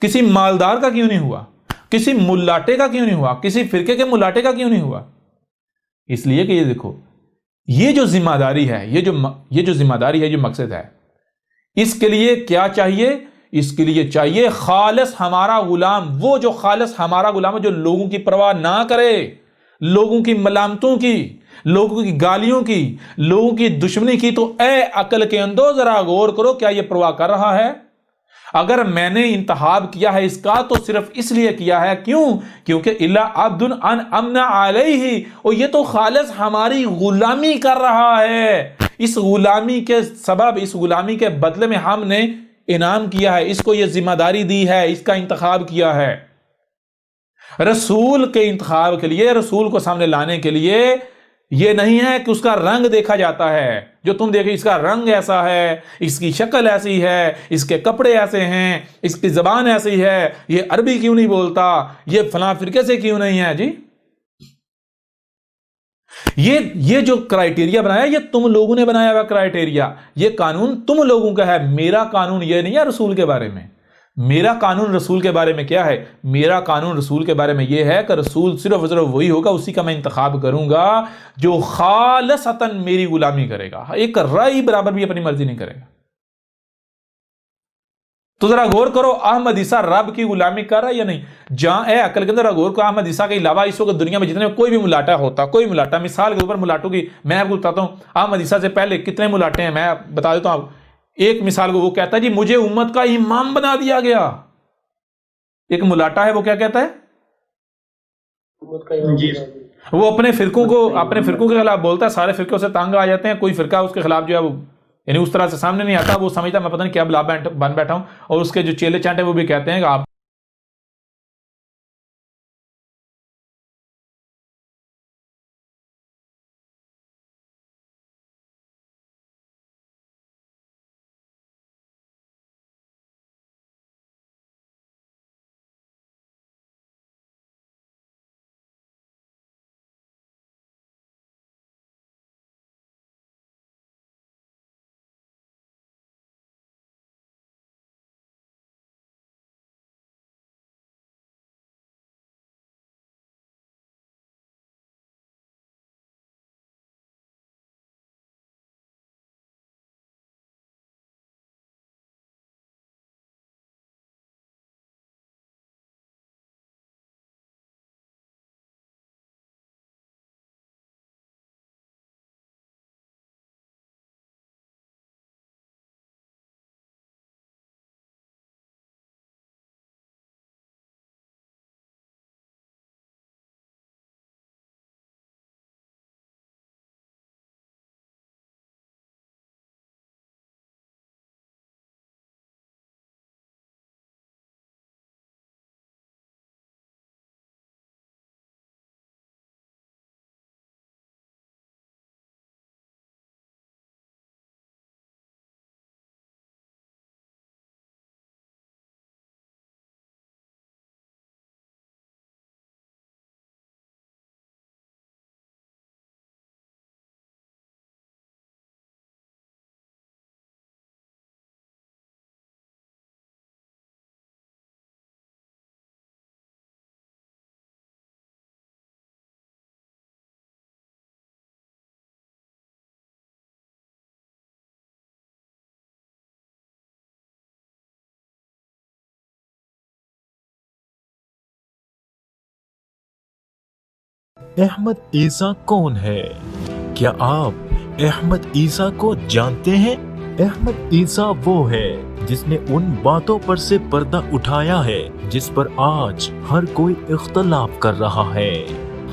A: کسی مالدار کا کیوں نہیں ہوا؟ کسی ملاٹے کا کیوں نہیں ہوا؟ کسی فرقے کے ملاٹے کا کیوں نہیں ہوا؟ اس لیے کہ یہ دیکھو، یہ جو ذمہ داری ہے، یہ جو ذمہ داری ہے، جو مقصد ہے، اس کے لیے کیا چاہیے؟ اس کے لیے چاہیے خالص ہمارا غلام، وہ جو خالص ہمارا غلام ہے، جو لوگوں کی پرواہ نہ کرے، لوگوں کی ملامتوں کی، لوگوں کی گالیوں کی، لوگوں کی دشمنی کی. تو اے عقل کے اندو ذرا غور کرو، کیا یہ پرواہ کر رہا ہے؟ اگر میں نے انتخاب کیا ہے اس کا تو صرف اس لیے کیا ہے، کیوں؟ کیونکہ الا عبد انعمنا علیہ، اور یہ تو خالص ہماری غلامی کر رہا ہے. اس غلامی کے سبب، اس غلامی کے بدلے میں ہم نے انعام کیا ہے، اس کو یہ ذمہ داری دی ہے، اس کا انتخاب کیا ہے. رسول کے انتخاب کے لیے، رسول کو سامنے لانے کے لیے یہ نہیں ہے کہ اس کا رنگ دیکھا جاتا ہے، جو تم دیکھیں اس کا رنگ ایسا ہے، اس کی شکل ایسی ہے، اس کے کپڑے ایسے ہیں، اس کی زبان ایسی ہے، یہ عربی کیوں نہیں بولتا، یہ فلاں فرقے سے کیوں نہیں ہے. جی یہ جو کرائیٹیریا بنایا، یہ تم لوگوں نے بنایا ہوا کرائیٹیریا، یہ قانون تم لوگوں کا ہے. میرا قانون یہ نہیں ہے رسول کے بارے میں. میرا قانون رسول کے بارے میں کیا ہے؟ میرا قانون رسول کے بارے میں یہ ہے کہ رسول صرف اور صرف وہی ہوگا، اسی کا میں انتخاب کروں گا جو خالصتاً میری غلامی کرے گا، ایک رائی برابر بھی اپنی مرضی نہیں کرے گا. تو ذرا غور کرو، احمد عیسیٰ رب کی غلامی کر رہا ہے یا نہیں؟ جہاں اے عقل کے اندر غور کرو، احمد عیسیٰ کے علاوہ اس وقت دنیا میں جتنے کوئی بھی ملاٹا ہوتا، کوئی ملاٹا، مثال کے اوپر ملاٹوں کی میں آپ کو بتاتا ہوں، احمد عیسیٰ سے پہلے کتنے ملاٹے ہیں میں بتا دیتا ہوں. ایک مثال کو وہ کہتا ہے جی مجھے امت کا امام بنا دیا گیا. ایک ملاٹا ہے، وہ کیا کہتا ہے؟ وہ اپنے فرقوں کے خلاف بولتا ہے، سارے فرقوں سے تانگ آ جاتے ہیں، کوئی فرقہ اس کے خلاف جو ہے وہ یعنی اس طرح سے سامنے نہیں آتا، وہ سمجھتا میں پتہ نہیں کیا بلا بن بیٹھا ہوں. اور اس کے جو چیلے چانٹے وہ بھی کہتے ہیں کہ آپ
C: احمد عیسیٰ کون ہے؟ کیا آپ احمد عیسیٰ کو جانتے ہیں؟ احمد عیسیٰ وہ ہے جس نے ان باتوں پر سے پردہ اٹھایا ہے جس پر آج ہر کوئی اختلاف کر رہا ہے.